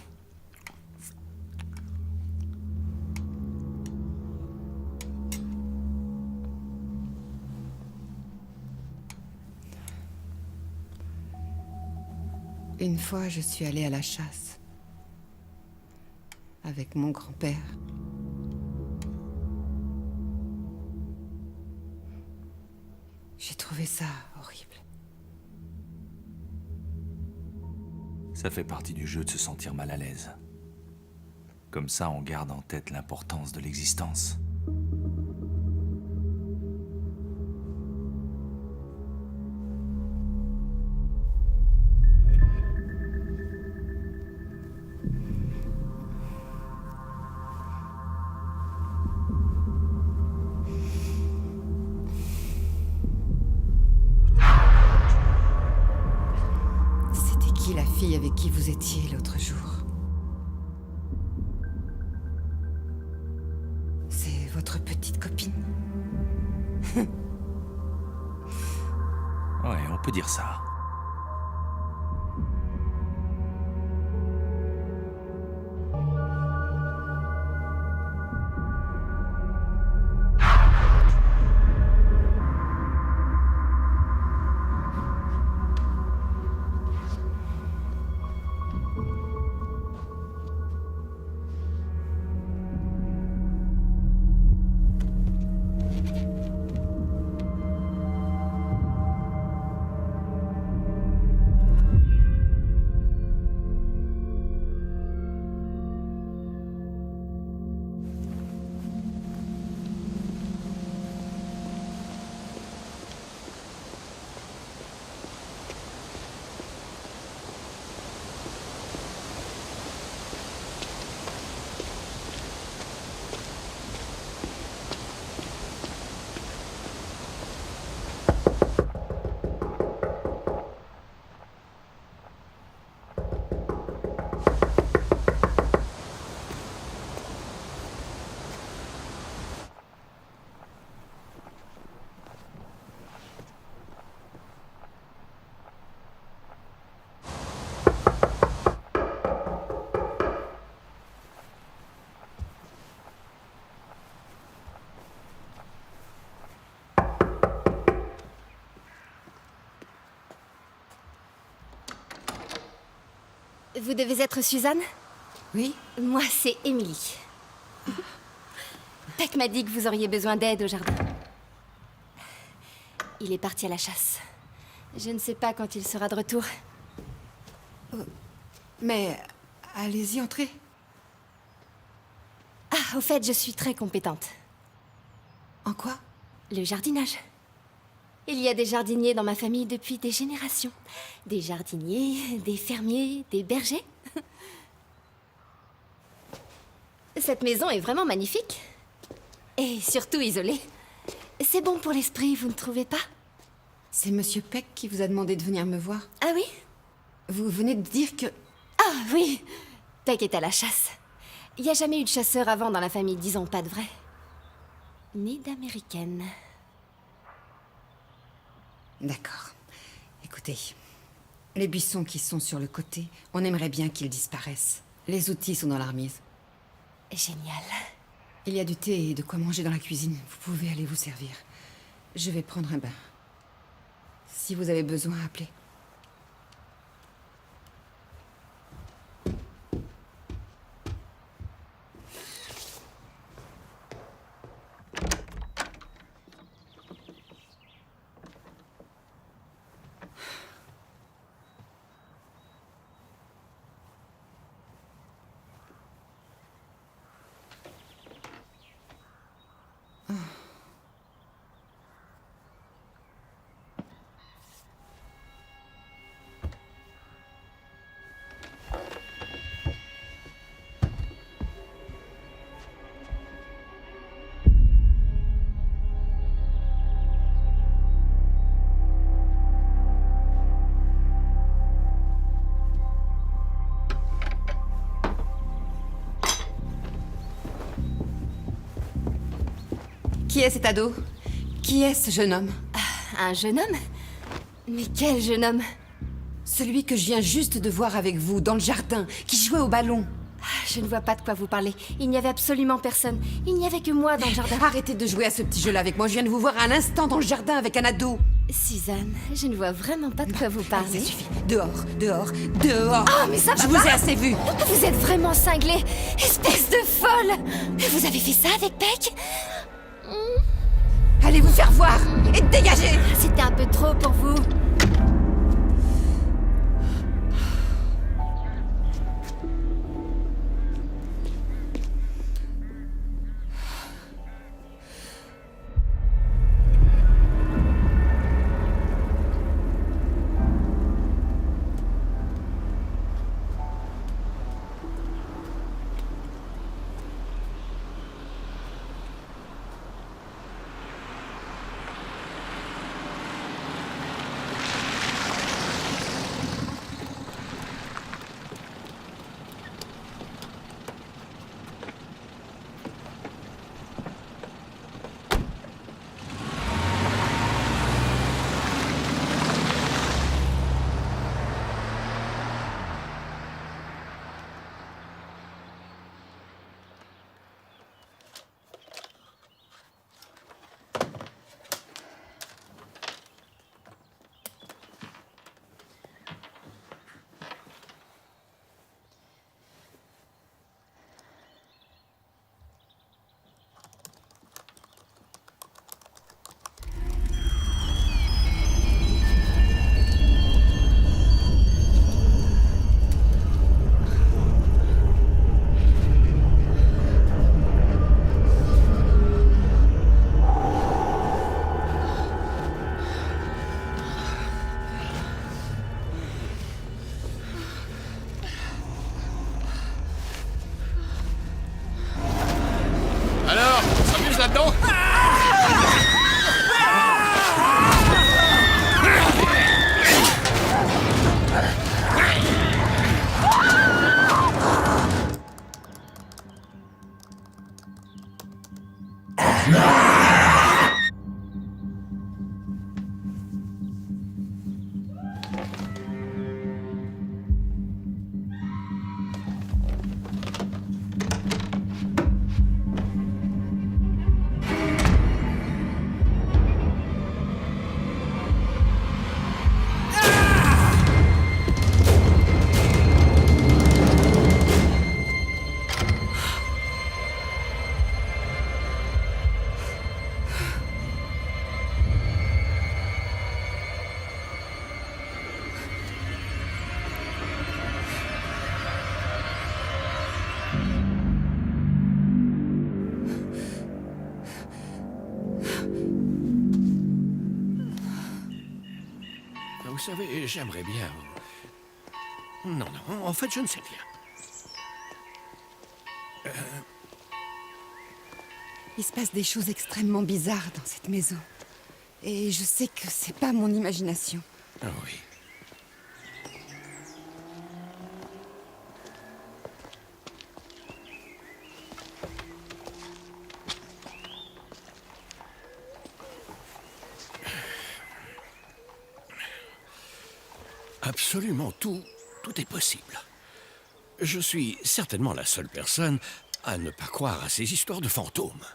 Une fois, je suis allée à la chasse. Avec mon grand-père. J'ai trouvé ça horrible. Ça fait partie du jeu de se sentir mal à l'aise. Comme ça, on garde en tête l'importance de l'existence. C'était qui la fille avec qui vous étiez l'autre jour? C'est votre petite copine? Ouais, on peut dire ça. Vous devez être Suzanne? Oui? Moi, c'est Émilie. Peck m'a dit que vous auriez besoin d'aide au jardin. Il est parti à la chasse. Je ne sais pas quand il sera de retour. Mais allez-y, entrez. Ah, au fait, je suis très compétente. En quoi? Le jardinage. Il y a des jardiniers dans ma famille depuis des générations. Des jardiniers, des fermiers, des bergers. Cette maison est vraiment magnifique. Et surtout isolée. C'est bon pour l'esprit, vous ne trouvez pas? C'est Monsieur Peck qui vous a demandé de venir me voir. Ah oui? Vous venez de dire que... Ah oui! Peck est à la chasse. Il n'y a jamais eu de chasseur avant dans la famille, disons pas de vrai. Ni d'américaine. D'accord. Écoutez, les buissons qui sont sur le côté, on aimerait bien qu'ils disparaissent. Les outils sont dans la remise. Génial. Il y a du thé et de quoi manger dans la cuisine. Vous pouvez aller vous servir. Je vais prendre un bain. Si vous avez besoin, appelez. Qui est cet ado? Qui est ce jeune homme? Un jeune homme? Mais quel jeune homme? Celui que je viens juste de voir avec vous, dans le jardin, qui jouait au ballon. Je ne vois pas de quoi vous parlez. Il n'y avait absolument personne. Il n'y avait que moi dans le jardin. Arrêtez de jouer à ce petit jeu-là avec moi. Je viens de vous voir à un instant dans le jardin avec un ado. Suzanne, je ne vois vraiment pas de quoi vous parlez. Ça suffit. Dehors, dehors, dehors. Oh, mais ça va Je pas. vous ai assez vu. Vous êtes vraiment cinglée. Espèce de folle. Vous avez fait ça avec Peck? Allez vous faire voir et dégagez. C'était un peu trop pour vous. Alors, on s'amuse là-dedans? Vous savez, j'aimerais bien... Non, non, en fait, je ne sais rien. Il se passe des choses extrêmement bizarres dans cette maison. Et je sais que c'est pas mon imagination. Ah oui. Absolument tout est possible. Je suis certainement la seule personne à ne pas croire à ces histoires de fantômes.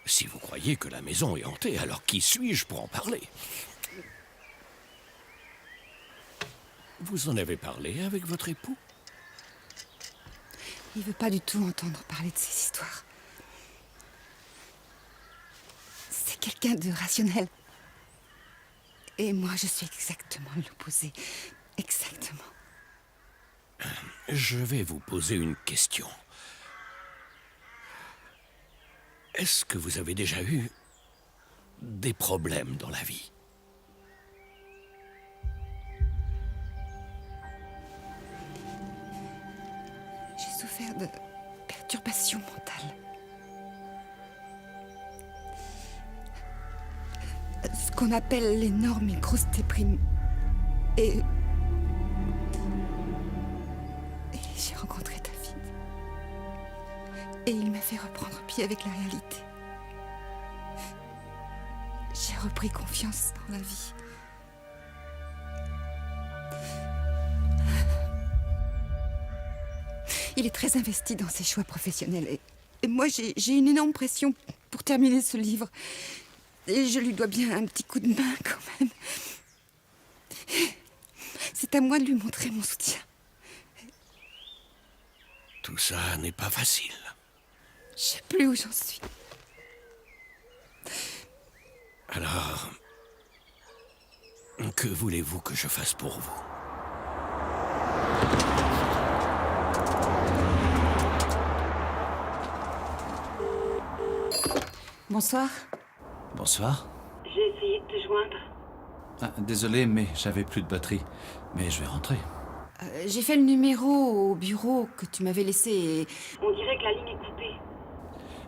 Si vous croyez que la maison est hantée, alors qui suis-je pour en parler? Vous en avez parlé avec votre époux? Il veut pas du tout entendre parler de ces histoires. C'est quelqu'un de rationnel. Et moi, je suis exactement l'opposé. Exactement. Je vais vous poser une question. Est-ce que vous avez déjà eu des problèmes dans la vie? J'ai souffert de perturbations mentales. Ce qu'on appelle l'énorme et grosse déprime. Et j'ai rencontré David. Et il m'a fait reprendre pied avec la réalité. J'ai repris confiance dans la vie. Il est très investi dans ses choix professionnels. Et moi, j'ai une énorme pression pour terminer ce livre. Et je lui dois bien un petit coup de main, quand même. C'est à moi de lui montrer mon soutien. Tout ça n'est pas facile. Je sais plus où j'en suis. Alors, que voulez-vous que je fasse pour vous? Bonsoir. Bonsoir. J'ai essayé de te joindre. Ah, désolé, mais j'avais plus de batterie. Mais je vais rentrer. J'ai fait le numéro au bureau que tu m'avais laissé et... On dirait que la ligne est coupée.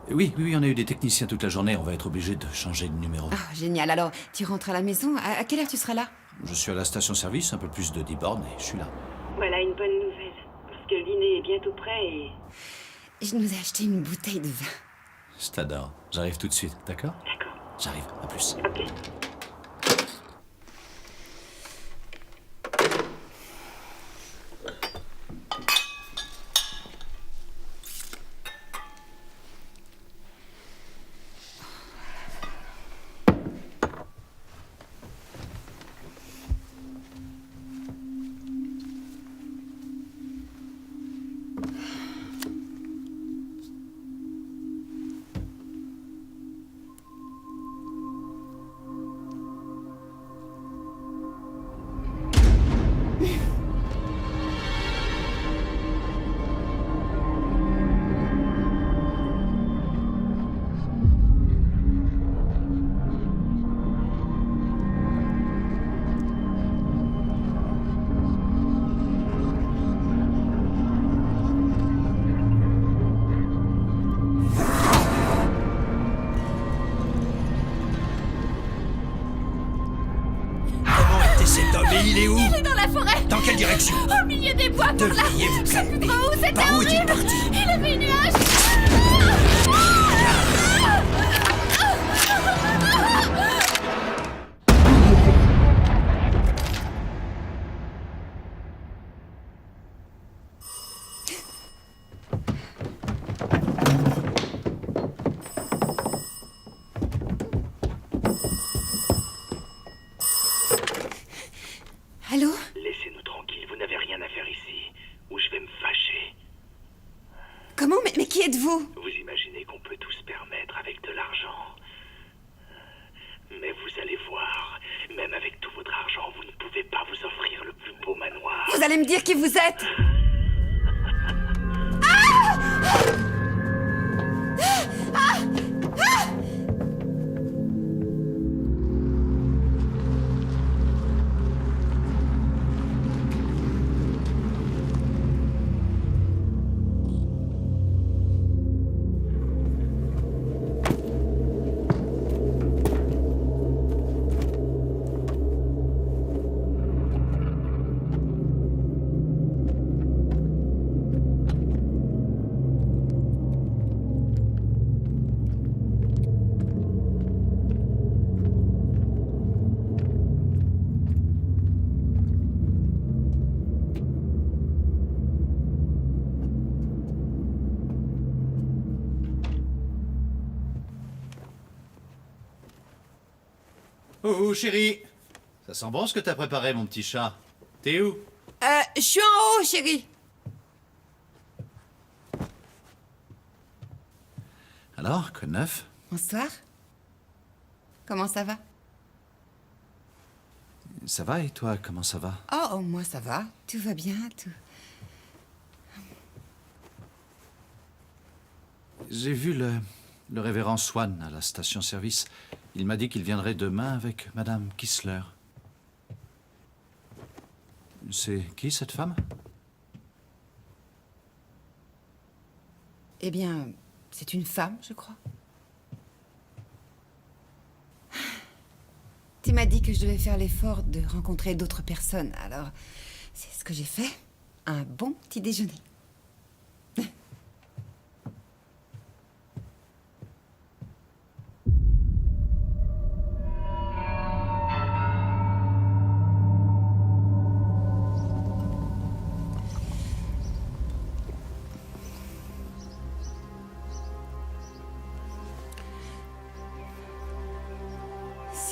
Oui, on a eu des techniciens toute la journée. On va être obligé de changer de numéro. Ah, génial. Alors, tu rentres à la maison. À quelle heure tu seras là? Je suis à la station-service, un peu plus de 10 bornes, et je suis là. Voilà une bonne nouvelle. Parce que le dîner est bientôt prêt et... Je nous ai acheté une bouteille de vin. Je t'adore. J'arrive tout de suite, d'accord? D'accord. J'arrive, à plus. À plus. Il est où? Il est dans la forêt. Dans quelle direction? Au milieu des bois, par là. Devriez-vous Je sais calmer. plus trop où, c'était Par où est-il horrible. parti? Il avait une hache. Allô? Laissez-nous tranquilles, vous n'avez rien à faire ici, ou je vais me fâcher. Comment? Mais qui êtes-vous? Vous imaginez qu'on peut tout se permettre avec de l'argent. Mais vous allez voir, même avec tout votre argent, vous ne pouvez pas vous offrir le plus beau manoir. Vous allez me dire qui vous êtes? Oh, chérie. Ça sent bon ce que t'as préparé, mon petit chat. T'es où? Je suis en haut, chérie. Alors, quoi de neuf? Bonsoir. Comment ça va? Ça va, et toi, comment ça va? Oh, moi ça va. Tout va bien, tout. J'ai vu le révérend Swan à la station-service. Il m'a dit qu'il viendrait demain avec Madame Kissler. C'est qui, cette femme? Eh bien, c'est une femme, je crois. Tu m'as dit que je devais faire l'effort de rencontrer d'autres personnes, alors c'est ce que j'ai fait. Un bon petit déjeuner.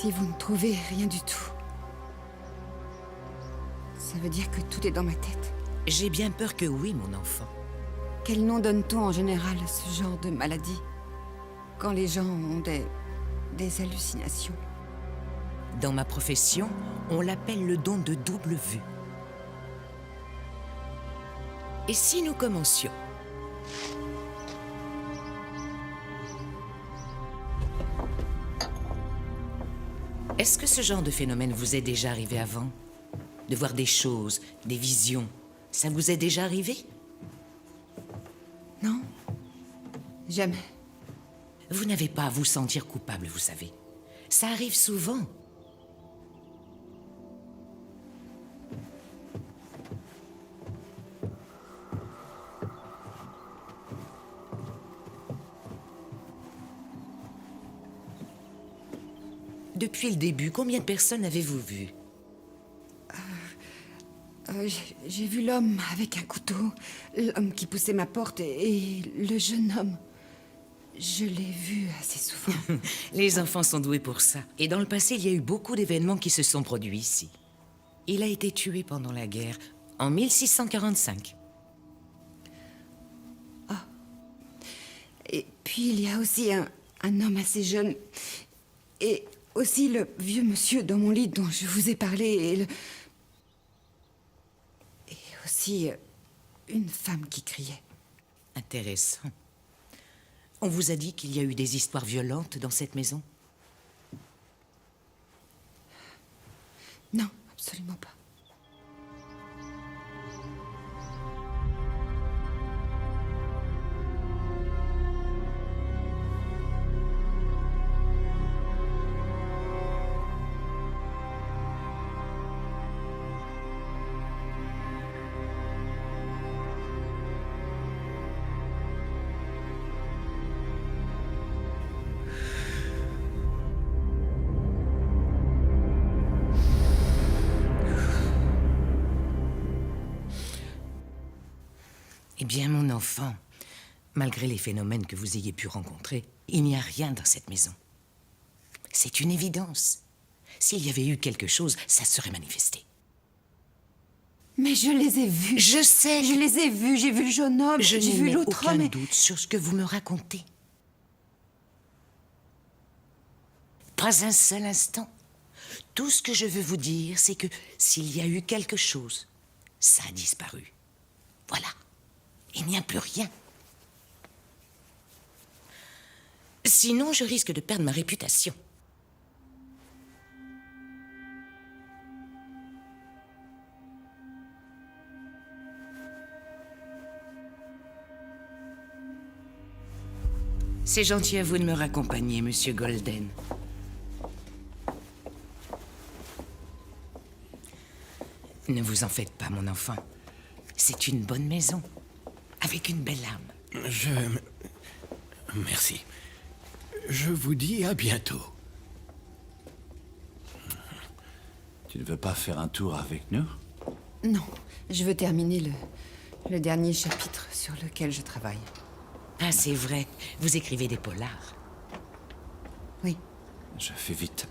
Si vous ne trouvez rien du tout, ça veut dire que tout est dans ma tête. J'ai bien peur que oui, mon enfant. Quel nom donne-t-on en général à ce genre de maladie? Quand les gens ont des hallucinations. Dans ma profession, on l'appelle le don de double vue. Et si nous commencions? Est-ce que ce genre de phénomène vous est déjà arrivé avant? De voir des choses, des visions, ça vous est déjà arrivé? Non, jamais. Vous n'avez pas à vous sentir coupable, vous savez. Ça arrive souvent. Depuis le début, combien de personnes avez-vous vu? J'ai vu l'homme avec un couteau, l'homme qui poussait ma porte et le jeune homme. Je l'ai vu assez souvent. Les enfants sont doués pour ça. Et dans le passé, il y a eu beaucoup d'événements qui se sont produits ici. Il a été tué pendant la guerre, en 1645. Ah. Et puis il y a aussi un homme assez jeune. Et aussi le vieux monsieur dans mon lit dont je vous ai parlé. Et aussi une femme qui criait. Intéressant. On vous a dit qu'il y a eu des histoires violentes dans cette maison? Non, absolument pas. Eh bien, mon enfant, malgré les phénomènes que vous ayez pu rencontrer, il n'y a rien dans cette maison. C'est une évidence. S'il y avait eu quelque chose, ça serait manifesté. Mais je les ai vus. Je sais. Je les ai vus. J'ai vu le jeune homme. Je J'ai vu n'ai l'autre aucun homme. doute sur ce que vous me racontez. Pas un seul instant. Tout ce que je veux vous dire, c'est que s'il y a eu quelque chose, ça a disparu. Voilà. Il n'y a plus rien. Sinon, je risque de perdre ma réputation. C'est gentil à vous de me raccompagner, Monsieur Golden. Ne vous en faites pas, mon enfant. C'est une bonne maison, avec une belle âme. Merci. Je vous dis à bientôt. Tu ne veux pas faire un tour avec nous? Non, je veux terminer le dernier chapitre sur lequel je travaille. Ah, c'est vrai. Vous écrivez des polars. Oui. Je fais vite.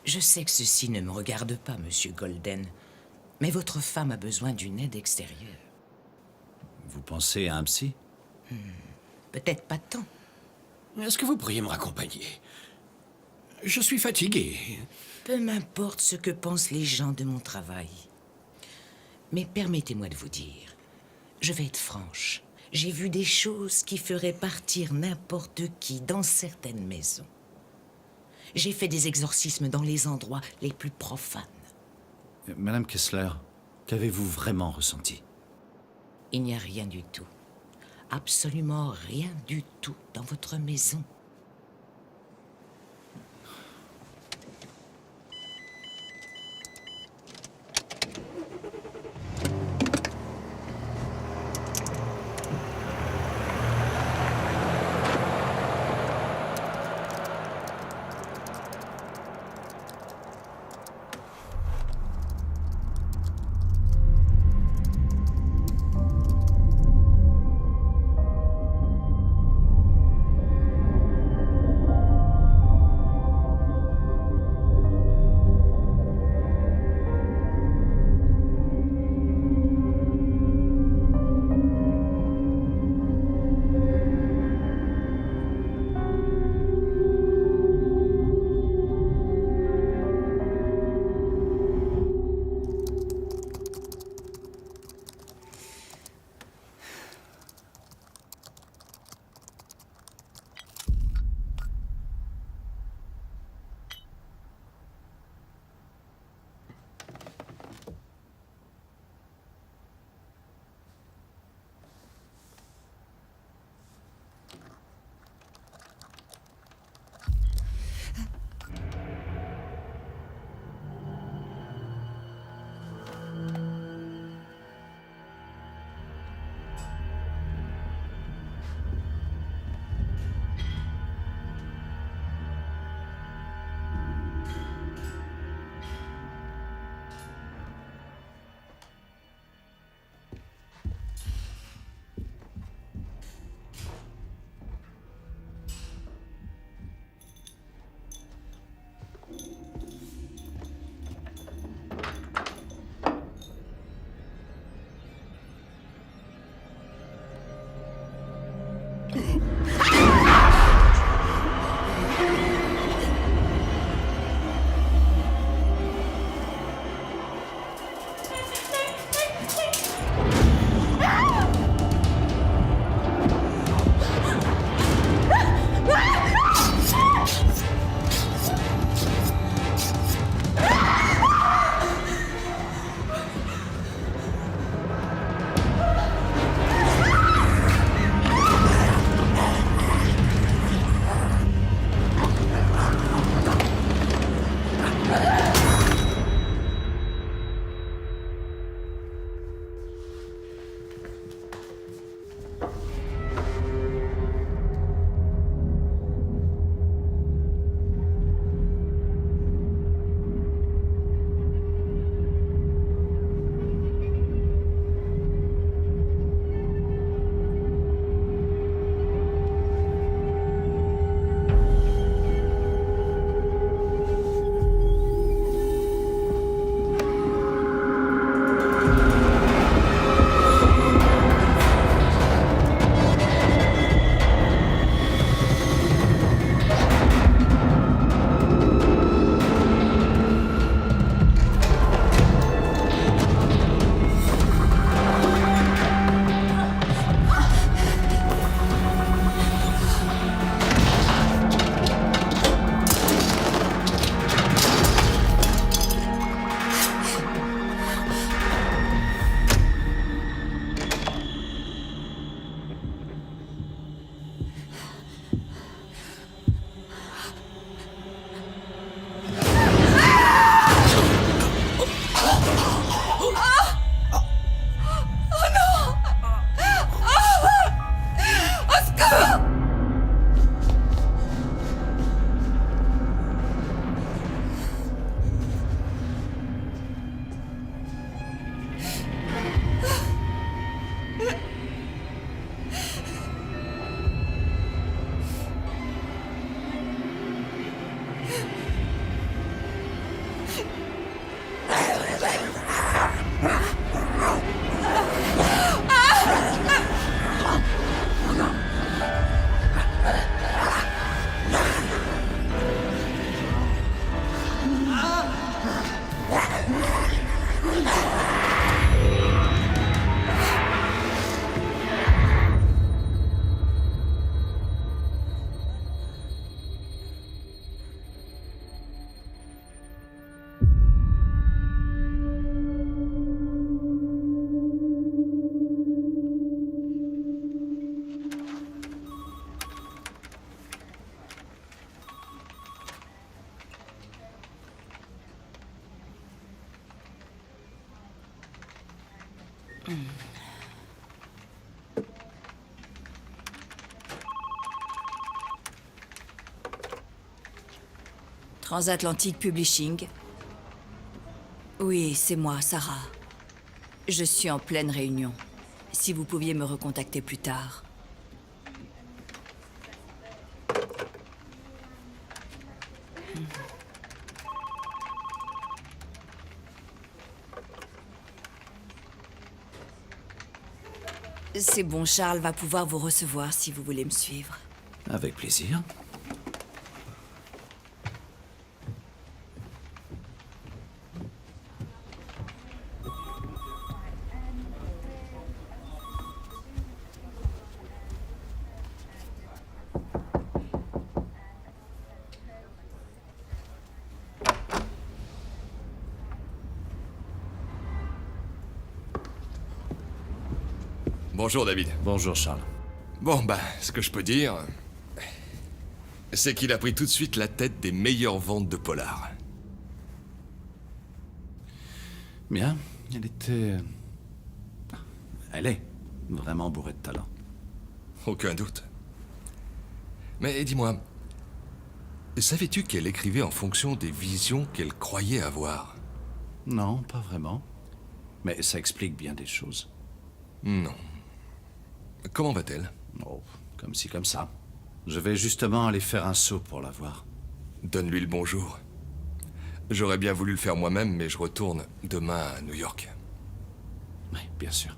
Je sais que ceci ne me regarde pas, Monsieur Golden, mais votre femme a besoin d'une aide extérieure. Vous pensez à un psy? Peut-être pas tant. Est-ce que vous pourriez me raccompagner? Je suis fatigué. Peu m'importe ce que pensent les gens de mon travail. Mais permettez-moi de vous dire, je vais être franche. J'ai vu des choses qui feraient partir n'importe qui dans certaines maisons. J'ai fait des exorcismes dans les endroits les plus profanes. Madame Kessler, qu'avez-vous vraiment ressenti? Il n'y a rien du tout. Absolument rien du tout dans votre maison. Transatlantic Publishing. Oui, c'est moi, Sarah. Je suis en pleine réunion. Si vous pouviez me recontacter plus tard. C'est bon, Charles va pouvoir vous recevoir si vous voulez me suivre. Avec plaisir. Bonjour David. Bonjour Charles. Bon, bah, ce que je peux dire, c'est qu'il a pris tout de suite la tête des meilleures ventes de polar. Bien, elle est vraiment bourrée de talent. Aucun doute. Mais dis-moi, savais-tu qu'elle écrivait en fonction des visions qu'elle croyait avoir? Non, pas vraiment. Mais ça explique bien des choses. Non. Comment va-t-elle? Oh, comme ci, comme ça. Je vais justement aller faire un saut pour la voir. Donne-lui le bonjour. J'aurais bien voulu le faire moi-même, mais je retourne demain à New York. Oui, bien sûr.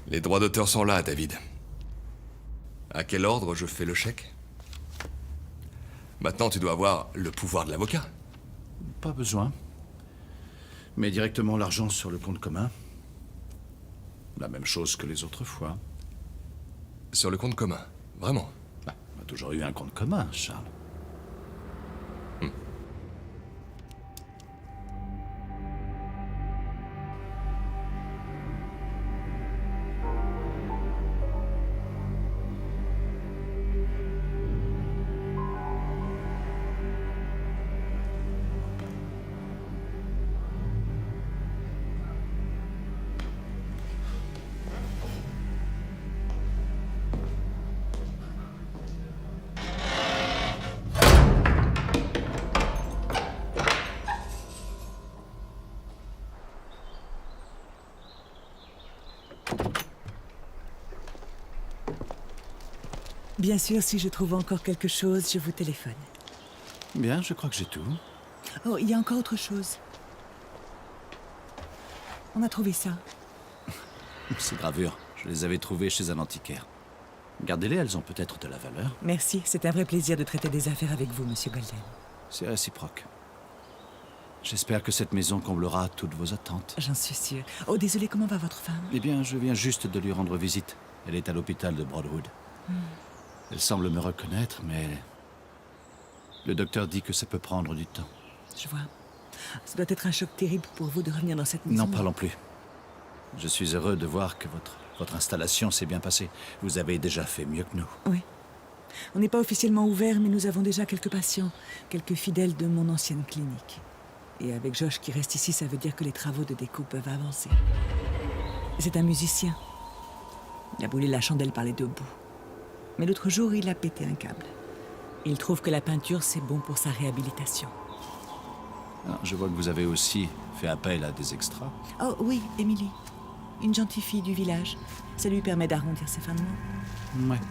Les droits d'auteur sont là, David. À quel ordre je fais le chèque? Maintenant, tu dois avoir le pouvoir de l'avocat. Pas besoin. Mets directement l'argent sur le compte commun. La même chose que les autres fois. Sur le compte commun? Vraiment? Bah, on a toujours eu un compte commun, Charles. Bien sûr, si je trouve encore quelque chose, je vous téléphone. Bien, je crois que j'ai tout. Oh, il y a encore autre chose. On a trouvé ça. Ces gravures, je les avais trouvées chez un antiquaire. Gardez-les, elles ont peut-être de la valeur. Merci, c'est un vrai plaisir de traiter des affaires avec vous, Monsieur Golden. C'est réciproque. J'espère que cette maison comblera toutes vos attentes. J'en suis sûre. Oh, désolé, comment va votre femme? Eh bien, je viens juste de lui rendre visite. Elle est à l'hôpital de Broadwood. Elle semble me reconnaître, mais... le docteur dit que ça peut prendre du temps. Je vois. Ça doit être un choc terrible pour vous de revenir dans cette maison. N'en parlons plus. Je suis heureux de voir que votre installation s'est bien passée. Vous avez déjà fait mieux que nous. Oui. On n'est pas officiellement ouvert, mais nous avons déjà quelques patients, quelques fidèles de mon ancienne clinique. Et avec Josh qui reste ici, ça veut dire que les travaux de déco peuvent avancer. C'est un musicien. Il a brûlé la chandelle par les deux bouts. Mais l'autre jour, il a pété un câble. Il trouve que la peinture, c'est bon pour sa réhabilitation. Alors, je vois que vous avez aussi fait appel à des extras. Oh oui, Emily. Une gentille fille du village. Ça lui permet d'arrondir ses fins de mois. Ouais.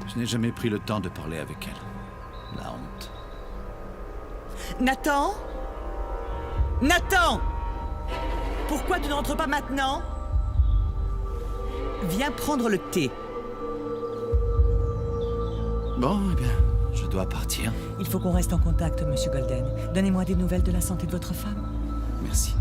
Je n'ai jamais pris le temps de parler avec elle. La honte. Nathan? Nathan! Pourquoi tu n'entres pas maintenant? Viens prendre le thé. Bon, eh bien, je dois partir. Il faut qu'on reste en contact, Monsieur Golden. Donnez-moi des nouvelles de la santé de votre femme. Merci.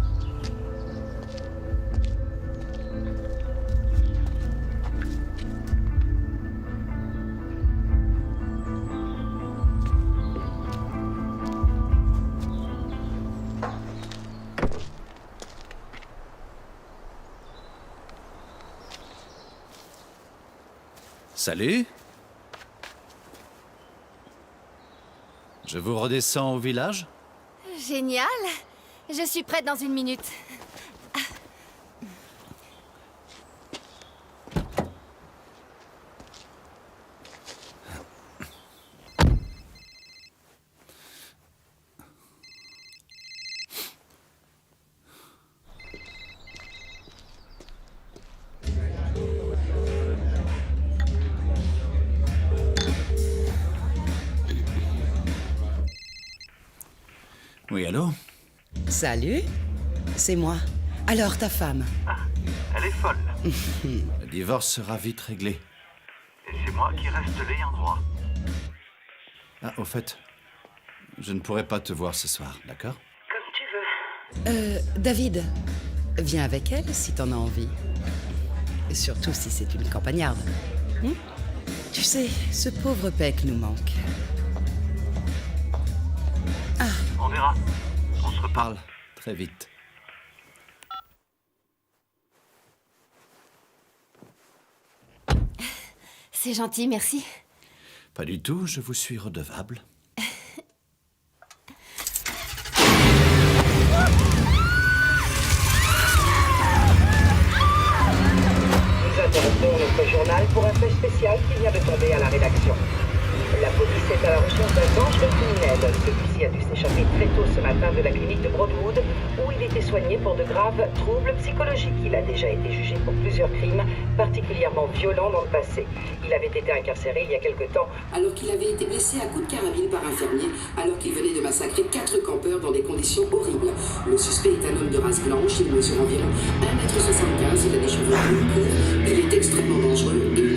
Salut. Je vous redescends au village? Génial! Je suis prête dans 1 minute. Oui, allô? Salut, c'est moi. Alors, ta femme? Elle est folle. Le divorce sera vite réglé. Et c'est moi qui reste l'ayant droit. Ah, au fait, je ne pourrai pas te voir ce soir, d'accord? Comme tu veux. David, viens avec elle si t'en as envie. Et surtout si c'est une campagnarde. Tu sais, ce pauvre Peck nous manque. On verra. On se Reparle très vite. C'est gentil, merci. Pas du tout, je vous suis redevable. Nous interrompons notre journal pour un fait spécial qui vient de tomber à la rédaction. La police est à la recherche d'un dangereux criminel. Celui-ci a dû s'échapper très tôt ce matin de la clinique de Broadwood, où il était soigné pour de graves troubles psychologiques. Il a déjà été jugé pour plusieurs crimes particulièrement violents dans le passé. Il avait été incarcéré il y a quelque temps, alors qu'il avait été blessé à coups de carabine par un fermier, alors qu'il venait de massacrer 4 campeurs dans des conditions horribles. Le suspect est un homme de race blanche, il mesure environ 1,75 m, il a des cheveux courts, il est extrêmement dangereux et